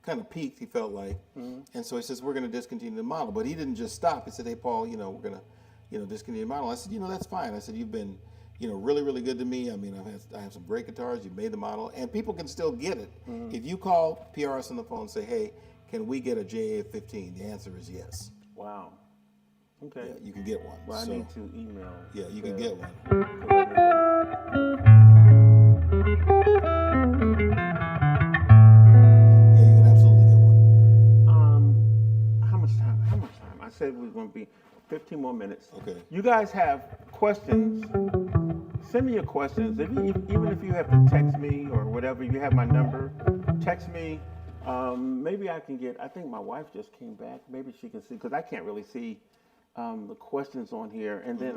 kind of peaked. He felt like, and so he says we're going to discontinue the model. But he didn't just stop. He said, "Hey, Paul, we're going to discontinue the model." I said, "That's fine." I said, "You've been really, really good to me. I mean, I have some great guitars. You made the model, and people can still get it. If you call PRS on the phone and say, hey, can we get a JA-15? The answer is yes. Wow. Okay. Yeah, you can get one. Well, So, I need to email. yeah, you can get one. Yeah, you can absolutely get one. How much time? I said we were going to be 15 more minutes. Okay. You guys have questions? Send me your questions. Even if you have to text me or whatever, you have my number. Text me. Maybe I can get. I think my wife just came back. Maybe she can see because I can't really see the questions on here. And then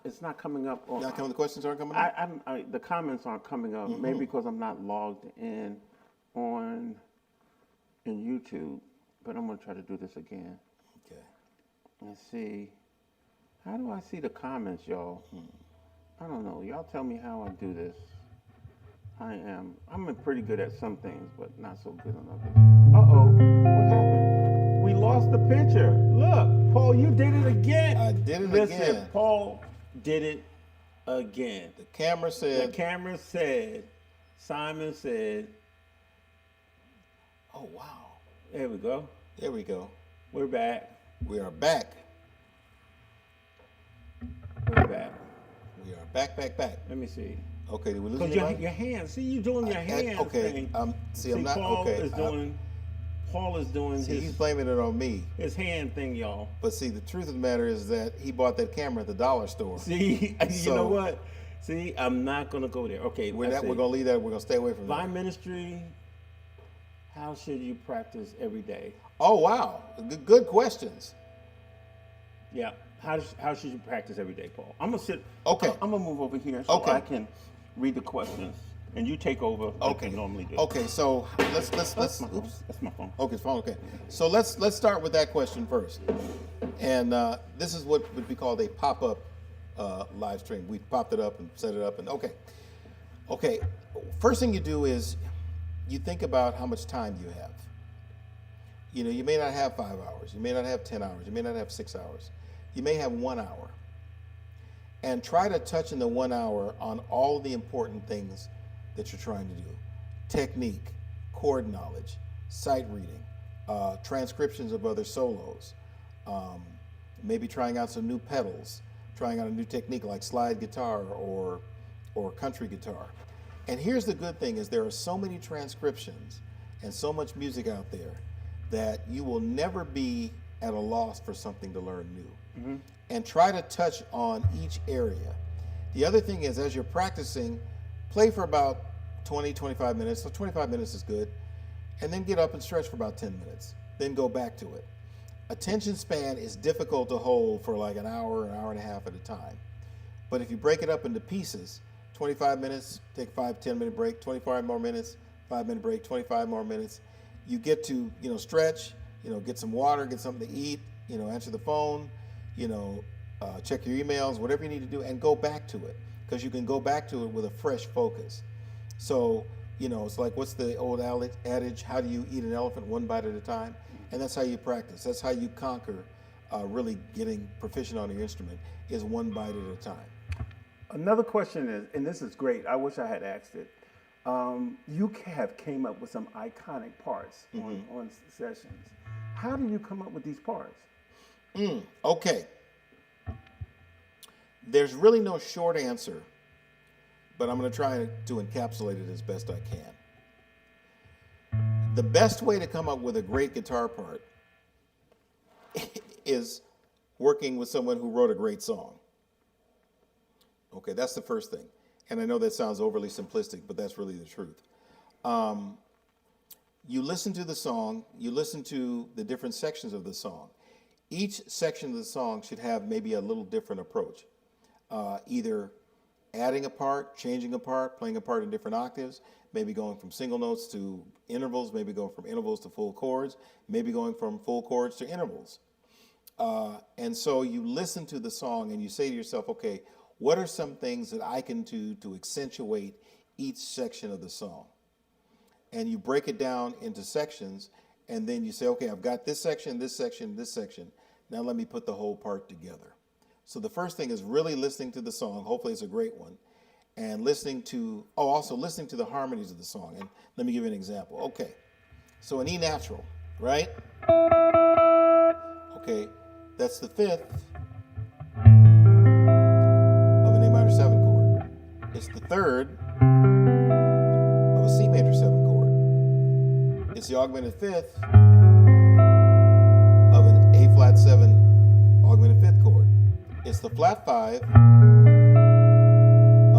it's not coming up. The questions aren't coming up? The comments aren't coming up. Maybe because I'm not logged in in YouTube. But I'm gonna try to do this again. Okay. Let's see. How do I see the comments, y'all? I don't know. Y'all tell me how I do this. I'm pretty good at some things, but not so good on others. Uh-oh. What happened? We lost the picture. Look, Paul, you did it again. I did it Listen, again. Paul did it again. The camera said. Simon said. Oh, wow. There we go. There we go. We're back. We are back. We're back. We are back. Let me see. Okay, did we lose Because anybody? your hands. See, you doing your hands okay. thing. I'm not Paul okay. Paul is doing He's blaming it on me. his hand thing, y'all. But see, the truth of the matter is that he bought that camera at the dollar store. See, you know what? See, I'm not gonna go there. Okay, We're gonna leave that. We're gonna stay away from that. Vine ministry. How should you practice every day? Oh wow, good questions. Yeah. How should you practice every day, Paul? I'm gonna sit. Okay. I'm gonna move over here so Okay. I can read the questions, and you take over like you normally do. Okay, so let's. That's my phone. Oops. That's my phone. Okay, it's fine. Okay, so let's start with that question first, and this is what would be called a pop-up live stream. We popped it up and set it up, and okay. First thing you do is you think about how much time you have. You may not have 5 hours. You may not have 10 hours. You may not have 6 hours. You may have 1 hour. And try to touch in the 1 hour on all the important things that you're trying to do. Technique, chord knowledge, sight reading, transcriptions of other solos, maybe trying out some new pedals, trying out a new technique like slide guitar or country guitar. And here's the good thing is there are so many transcriptions and so much music out there that you will never be at a loss for something to learn new. And try to touch on each area. The other thing is, as you're practicing, play for about 20, 25 minutes. So 25 minutes is good. And then get up and stretch for about 10 minutes. Then go back to it. Attention span is difficult to hold for like an hour and a half at a time. But if you break it up into pieces, 25 minutes, take 5-10-minute break, 25 more minutes, 5-minute break, 25 more minutes. You get to, stretch, get some water, get something to eat, answer the phone, check your emails, whatever you need to do, and go back to it, because you can go back to it with a fresh focus. So, it's like, what's the old adage? How do you eat an elephant one bite at a time? And that's how you practice. That's how you conquer really getting proficient on your instrument, is one bite at a time. Another question is, and this is great. I wish I had asked it. You have came up with some iconic parts on sessions. How do you come up with these parts? Okay. There's really no short answer, but I'm going to try to encapsulate it as best I can. The best way to come up with a great guitar part is working with someone who wrote a great song. Okay, that's the first thing. And I know that sounds overly simplistic, but that's really the truth. You listen to the song, you listen to the different sections of the song. Each section of the song should have maybe a little different approach. Either adding a part, changing a part, playing a part in different octaves, maybe going from single notes to intervals, maybe going from intervals to full chords, maybe going from full chords to intervals. And so you listen to the song and you say to yourself, okay, what are some things that I can do to accentuate each section of the song? And you break it down into sections, and then you say, okay, I've got this section, this section, this section. Now let me put the whole part together. So the first thing is really listening to the song. Hopefully it's a great one. And also listening to the harmonies of the song. And let me give you an example. Okay, so an E natural, right? Okay, that's the fifth of an A minor 7 chord. It's the third of a C major 7 chord. It's the augmented fifth of an A flat 7 augmented fifth chord. It's the flat 5 of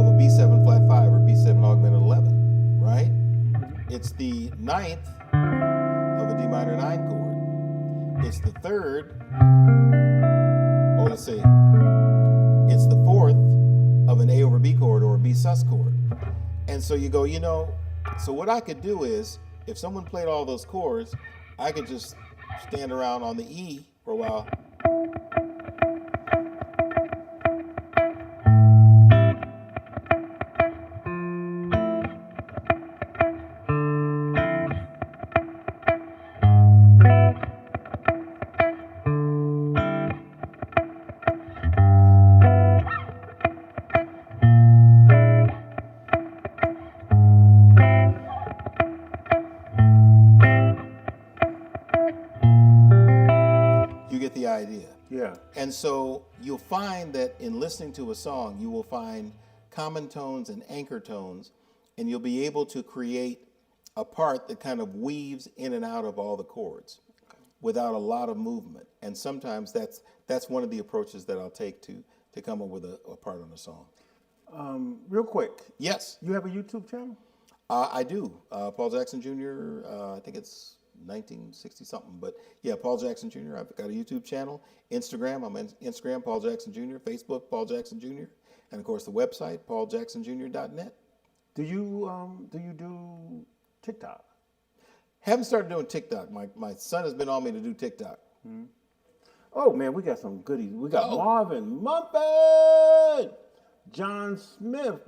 a B7 flat 5 or B7 augmented 11, right? It's the ninth of a D minor 9 chord. It's the third, it's the fourth of an A over B chord or a B sus chord. And so you go, so what I could do is, if someone played all those chords, I could just stand around on the E for a while. The idea. Yeah. And so you'll find that in listening to a song, you will find common tones and anchor tones, and you'll be able to create a part that kind of weaves in and out of all the chords without a lot of movement. And sometimes that's one of the approaches that I'll take to come up with a part on a song. Real quick. Yes. You have a YouTube channel? I do. Paul Jackson Jr., I think it's 1960 something, but yeah, Paul Jackson Jr. I've got a YouTube channel, Instagram. I'm on Instagram, Paul Jackson Jr. Facebook, Paul Jackson Jr. And of course, the website, pauljacksonjr.net. Do you do TikTok? Haven't started doing TikTok. My son has been on me to do TikTok. Mm-hmm. Oh man, we got some goodies. We got Marvin Mumford, John Smith.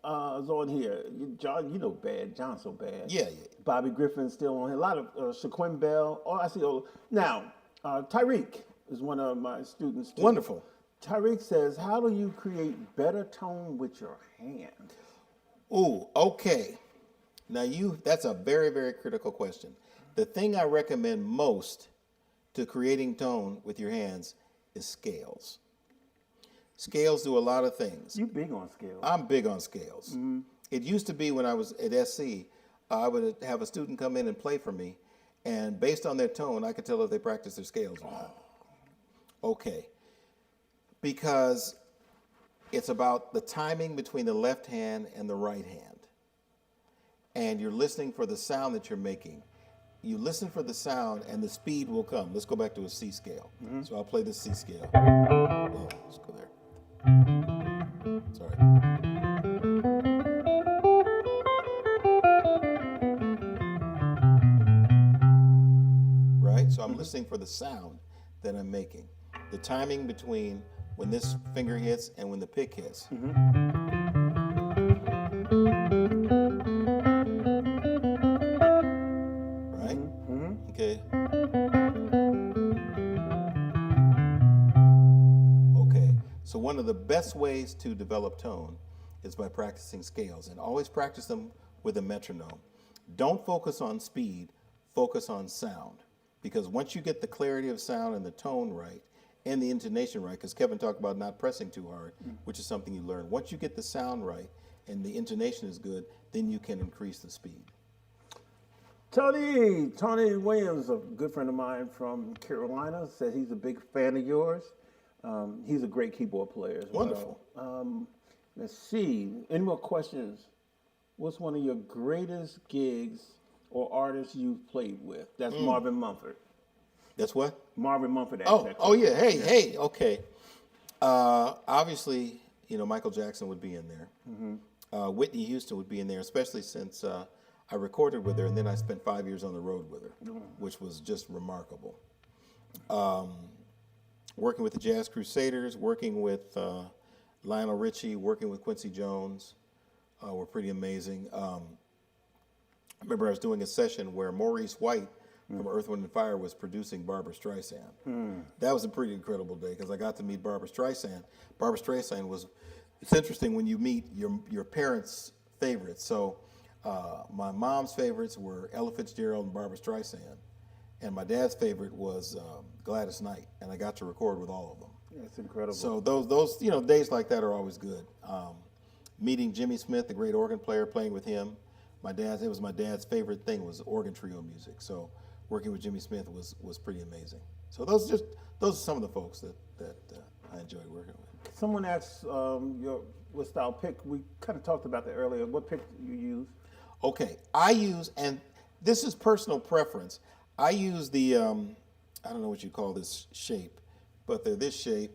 Is on here. John, bad. John's so bad. Yeah. Bobby Griffin's still on here. A lot of Shaquem Bell. Oh, I see. Now, Tyreek is one of my students too. Wonderful. Tyreek says, how do you create better tone with your hand? Ooh, okay. Now that's a very, very critical question. The thing I recommend most to creating tone with your hands is scales. Scales do a lot of things. You big on scales. I'm big on scales. Mm-hmm. It used to be when I was at SC, I would have a student come in and play for me, and based on their tone, I could tell if they practiced their scales or not. Okay. Because it's about the timing between the left hand and the right hand. And you're listening for the sound that you're making. You listen for the sound and the speed will come. Let's go back to a C scale. Mm-hmm. So I'll play this C scale. Oh, let's go there. Sorry. Right? So I'm listening for the sound that I'm making. The timing between when this finger hits and when the pick hits. Mm-hmm. Right? Mm-hmm. Okay. So one of the best ways to develop tone is by practicing scales, and always practice them with a metronome. Don't focus on speed, focus on sound. because once you get the clarity of sound and the tone right and the intonation right, because Kevin talked about not pressing too hard, which is something you learn. Once you get the sound right and the intonation is good, then you can increase the speed. Tony Williams, a good friend of mine from Carolina, said he's a big fan of yours. He's a great keyboard player as well. Wonderful. Let's see. Any more questions? What's one of your greatest gigs or artists you've played with? That's Marvin Mumford. That's what? Marvin Mumford. Oh yeah. Hey, okay. Obviously, Michael Jackson would be in there. Whitney Houston would be in there, especially since I recorded with her, and then I spent 5 years on the road with her, which was just remarkable. Working with the Jazz Crusaders, working with Lionel Richie, working with Quincy Jones were pretty amazing. I remember I was doing a session where Maurice White from Earth, Wind & Fire was producing Barbra Streisand. That was a pretty incredible day because I got to meet Barbra Streisand. Barbra Streisand was, it's interesting when you meet your parents' favorites. So my mom's favorites were Ella Fitzgerald and Barbra Streisand. And my dad's favorite was Gladys Knight, and I got to record with all of them. That's incredible. So those days like that are always good. Meeting Jimmy Smith, the great organ player, playing with him. It was my dad's favorite thing was organ trio music. So working with Jimmy Smith was pretty amazing. So those are some of the folks that I enjoyed working with. Someone asked what style pick. We kind of talked about that earlier. What pick do you use? Okay, I use, and this is personal preference. I use the, I don't know what you call this shape, but they're this shape,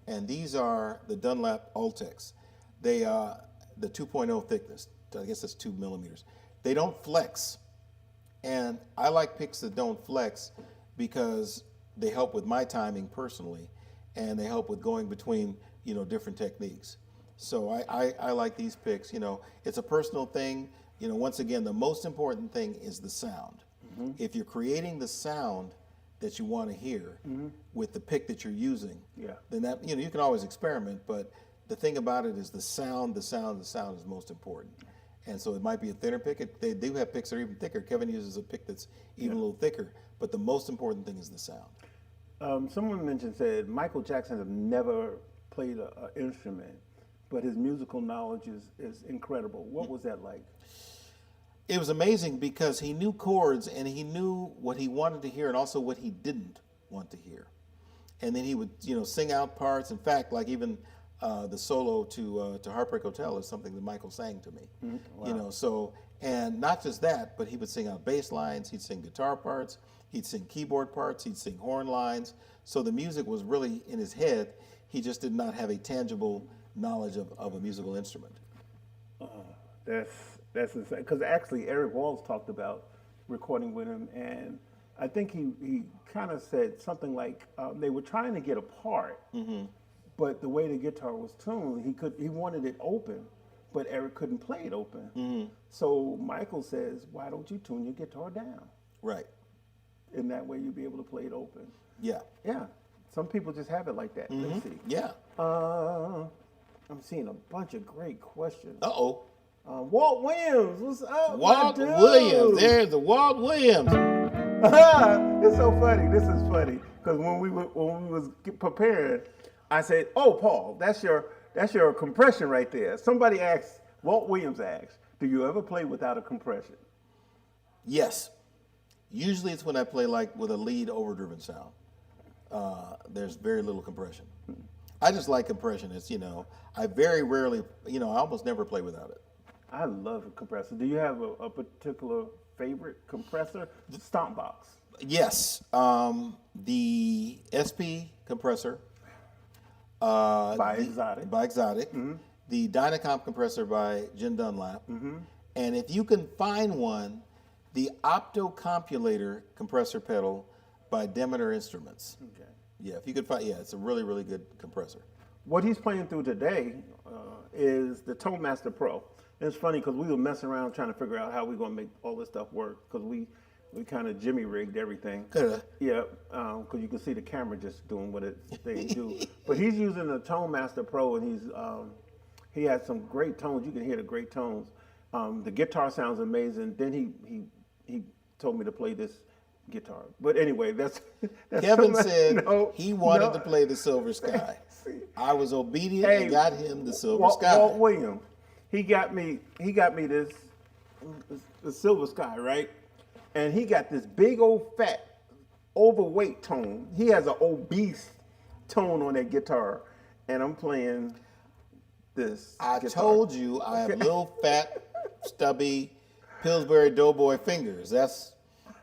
and these are the Dunlap Ultex. They are the 2.0 thickness. I guess that's 2 millimeters. They don't flex, and I like picks that don't flex because they help with my timing personally, and they help with going between different techniques. So I like these picks. It's a personal thing. Once again, the most important thing is the sound. If you're creating the sound that you want to hear with the pick that you're using, then that you can always experiment. But the thing about it is the sound is most important. And so it might be a thinner pick. They do have picks that are even thicker. Kevin uses a pick that's even a little thicker. But the most important thing is the sound. Someone said Michael Jackson had never played an instrument, but his musical knowledge is incredible. What was that like? It was amazing because he knew chords and he knew what he wanted to hear and also what he didn't want to hear. And then he would, sing out parts. In fact, like even the solo to Heartbreak Hotel is something that Michael sang to me. Wow. And not just that, but he would sing out bass lines, he'd sing guitar parts, he'd sing keyboard parts, he'd sing horn lines. So the music was really in his head. He just did not have a tangible knowledge of a musical instrument. That's insane. Because actually, Eric Walls talked about recording with him, and I think he kind of said something like they were trying to get a part, but the way the guitar was tuned, he wanted it open, but Eric couldn't play it open. So Michael says, "Why don't you tune your guitar down?" Right. In that way, you'll be able to play it open. Yeah. Yeah. Some people just have it like that. Let's see. Yeah. I'm seeing a bunch of great questions. Uh-oh. Walt Williams, what's up? Walt Williams, there's the Walt Williams. It's so funny. This is funny because when we was preparing, I said, "Oh, Paul, that's your compression right there." Somebody asked, Walt Williams asked, "Do you ever play without a compression?" Yes. Usually it's when I play like with a lead overdriven sound. There's very little compression. I just like compression. It's I very rarely, I almost never play without it. I love a compressor. Do you have a particular favorite compressor? Stomp box. Yes, the SP compressor. By Exotic. By Exotic. The Dynacomp compressor by Jen Dunlap. And if you can find one, the Optocompulator compressor pedal by Demeter Instruments. Okay. Yeah, if you could find, it's a really, really good compressor. What he's playing through today is the Tone Master Pro. And it's funny because we were messing around trying to figure out how we're going to make all this stuff work because we kind of Jimmy rigged everything. Good. Yeah, because you can see the camera just doing what they do. But he's using the Tone Master Pro, and he has some great tones. You can hear the great tones. The guitar sounds amazing. Then he told me to play this guitar. But anyway, that's Kevin said no, he wanted no. to play the Silver Sky. I was obedient Hey, and got him the Silver Walt, Sky. Walt Williams, he got me this the Silver Sky, right? And he got this big old fat overweight tone. He has an obese tone on that guitar, and I'm playing this. I guitar. told you I have little fat, stubby Pillsbury Doughboy fingers. That's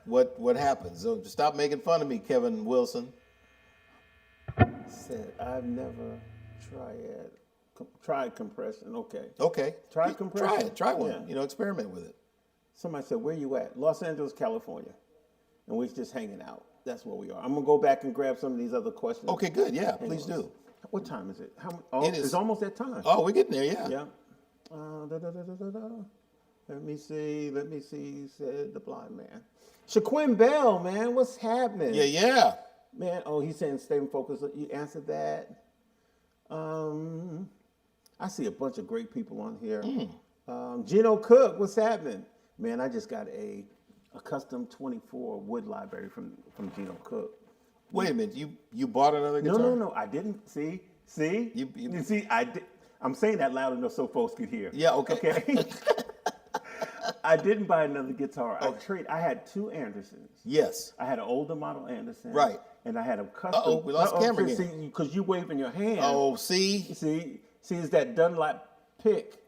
what happens. So stop making fun of me, Kevin Wilson. Said I've never tried compression. Okay. Okay. Try compression. Try it. Try one. Yeah. You know, experiment with it. Somebody said, "Where you at?" Los Angeles, California, and we're just hanging out. That's where we are. I'm gonna go back and grab some of these other questions. Okay, good. Yeah, please do. What time is it? It is. It's almost that time. Oh, we're getting there. Yeah. Yeah. Let me see. Said the blind man. Shaquin Bell, man, what's happening? Yeah. Man, he's saying stay focused. You answered that. I see a bunch of great people on here. Gino Cook, what's happening? Man, I just got a custom 24 wood library from Gino Cook. Wait a minute. You bought another guitar? No. I didn't. See? You see, I'm saying that loud enough so folks could hear. Yeah, okay. I didn't buy another guitar. I had two Andersons. Yes. I had an older model Anderson. Right. And I had a custom. Uh-oh, we lost camera again. See, because you waving your hand. Oh, see? See, it's that Dunlop pick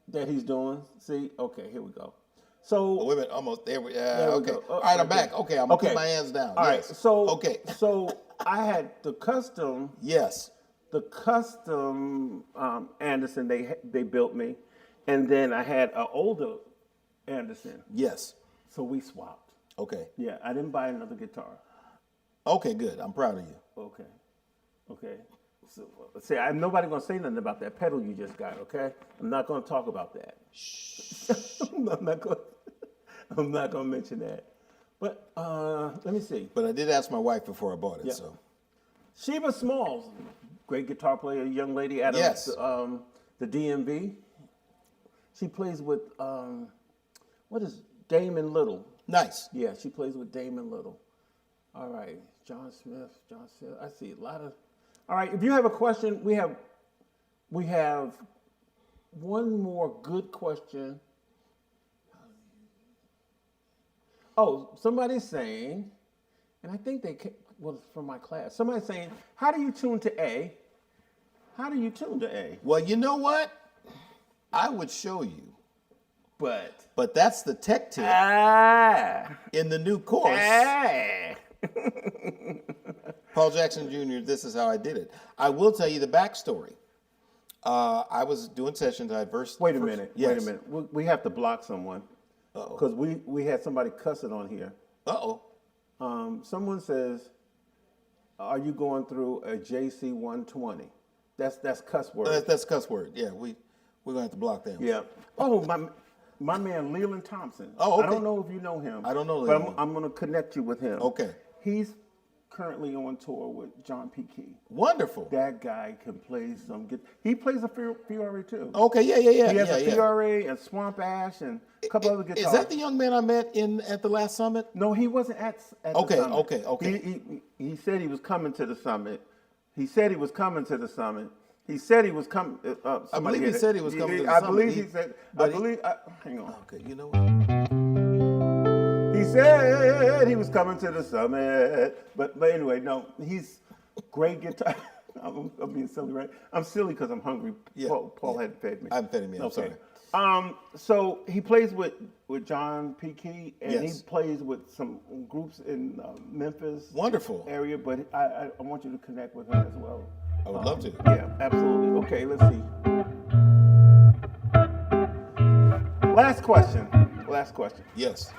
that he's doing. See? Okay, here we go. So Oh, wait a minute, almost there. there we Okay. go. All right, I'm back. Okay, I'm gonna Okay. put my hands down. All right. Yes. So okay. So I had the custom Yes. Anderson they built me, and then I had an older Anderson. Yes. So we swapped. Okay. Yeah, I didn't buy another guitar. Okay, good. I'm proud of you. Okay. So see, I'm nobody gonna say nothing about that pedal you just got. Okay, I'm not gonna talk about that. Shh. I'm not gonna mention that. But let me see. But I did ask my wife before I bought it. Yeah. So Sheba Smalls, great guitar player, young lady out of Yes. the DMV. She plays with what is Damon Little? nice. Yeah, she plays with Damon Little. All right, John Smith. I see a lot of. All right, if you have a question, we have one more good question. Oh, somebody's saying, and I think was from my class. Somebody's saying, how do you tune to A? How do you tune to A? Well, you know what? I would show you, But that's the tech tip in the new course. Paul Jackson Jr., this is how I did it. I will tell you the backstory. I was doing sessions. Wait a minute. Yes. Wait a minute. We have to block someone. Uh-oh. Because we had somebody cussing on here. Uh-oh. Someone says, are you going through a JC 120? That's cuss word. That's cuss word. Yeah, we're going to have to block them. Yeah. Oh, my man Leland Thompson. Oh, okay. I don't know if you know him. I don't know But Leland. I'm going to connect you with him. Okay. He's currently on tour with John P. Key. Wonderful. That guy can play some good. He plays a Fiore too. Okay, yeah. He has a Fiore and Swamp Ash and a couple other guitars. Is that the young man I met at the last summit? No, he wasn't at the Okay, summit. okay. He said he was coming to the summit. He said he was coming to the summit. He said he was coming. I believe he said he was coming to the I summit. believe he said. Hang on. Okay, you know what? He said he was coming to the summit. But anyway, no, he's great guitar. I'm being silly, right? I'm silly because I'm hungry. Yeah, Paul hadn't fed me. I haven't fed him yet. I'm sorry. So he plays with John P. Key, and Yes. he plays with some groups in Memphis Wonderful. area. But I want you to connect with him as well. I would love to. Yeah, absolutely. Okay, let's see. Last question. Yes.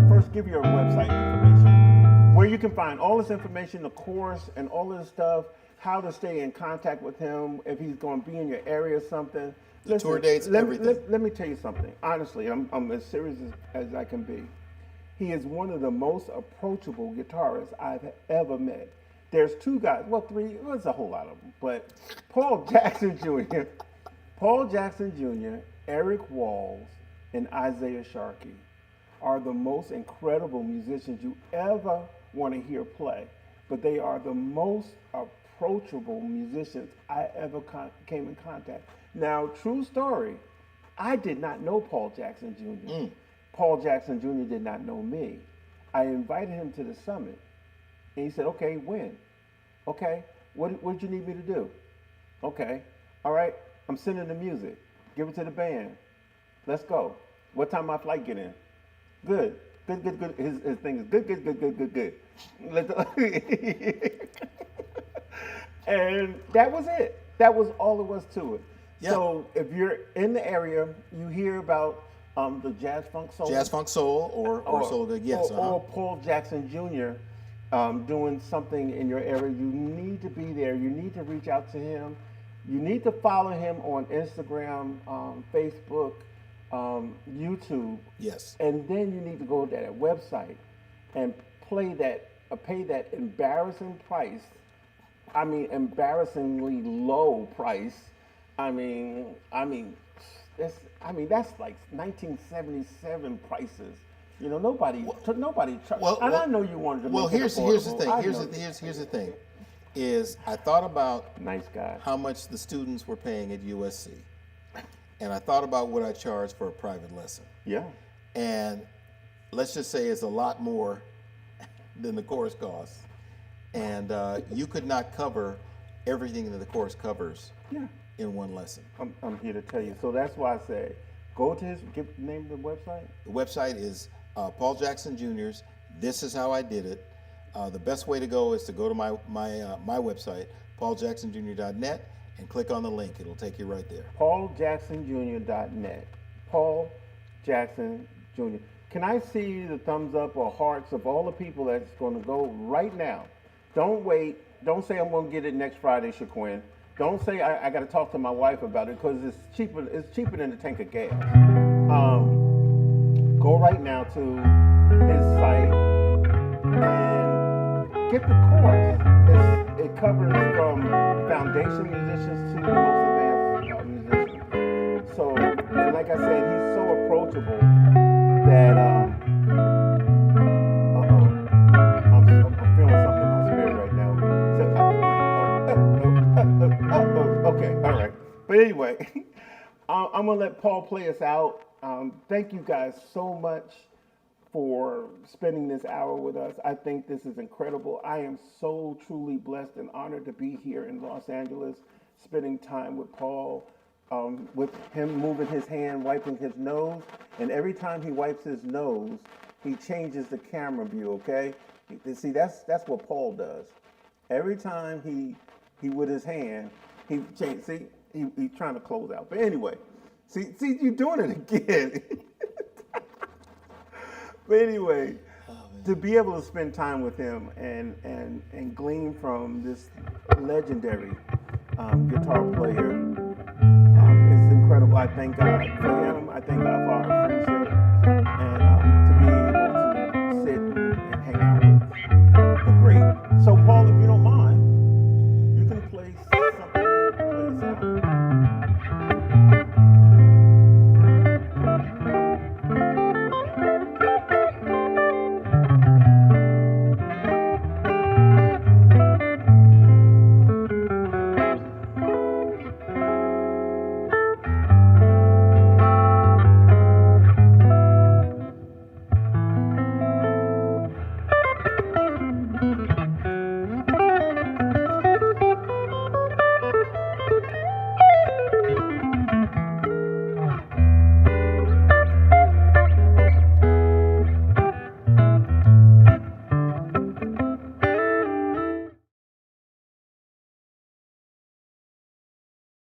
First, give your website information, where you can find all this information, the course, and all this stuff. How to stay in contact with him if he's going to be in your area or something. Listen, tour dates, everything. Let me tell you something. Honestly, I'm as serious as I can be. He is one of the most approachable guitarists I've ever met. There's two guys, well, three, there's a whole lot of them, but Paul Jackson Jr., Eric Walls, and Isaiah Sharkey. are the most incredible musicians you ever want to hear play, but they are the most approachable musicians I ever came in contact. Now, true story, I did not know Paul Jackson Jr. Paul Jackson Jr. did not know me. I invited him to the summit, and he said, "Okay, when? Okay, what did you need me to do? Okay, all right, I'm sending the music. Give it to the band. Let's go. What time my flight get in? Good. His thing is good. And that was it. That was all there was to it. Yeah. So if you're in the area, you hear about the Jazz Funk Soul, or Soul Good, yes. or Paul Jackson Jr. Doing something in your area, you need to be there. You need to reach out to him. You need to follow him on Instagram, Facebook, YouTube. Yes. And then you need to go to that website and pay that embarrassing price. I mean, embarrassingly low price. That's like 1977 prices. You know, nobody. And I know you wanted to. Well, make here's it the thing. affordable. Here's the thing. Is I thought about Nice guy. how much the students were paying at USC, and I thought about what I charged for a private lesson. Yeah. And let's just say it's a lot more than the course costs, and you could not cover everything that the course covers in one lesson. I'm here to tell you. So that's why I say, go to give the name of the website. The website is Paul Jackson Jr.'s This Is How I Did It. The best way to go is to go to my website, pauljacksonjr.net, and click on the link. It'll take you right there. pauljacksonjr.net. Paul Jackson Jr. Can I see the thumbs up or hearts of all the people that's going to go right now? Don't wait. Don't say I'm going to get it next Friday, Shaquin. Don't say I got to talk to my wife about it, because it's cheaper. It's cheaper than a tank of gas. Go right now to his site and get the course. It covers from foundation musicians to the most advanced musicians. So, and like I said, he's so approachable that I'm feeling something in my spirit right now. Okay, all right. But anyway, I'm gonna let Paul play us out. Thank you guys so much for spending this hour with us. I think this is incredible. I am so truly blessed and honored to be here in Los Angeles, spending time with Paul, with him moving his hand, wiping his nose. And every time he wipes his nose, he changes the camera view, okay? See, that's what Paul does. Every time he with his hand, he changes. See, he's trying to close out. But anyway, see, you're doing it again. But anyway, to be able to spend time with him and glean from this legendary guitar player is incredible. I thank God for him. I thank God for our friendship.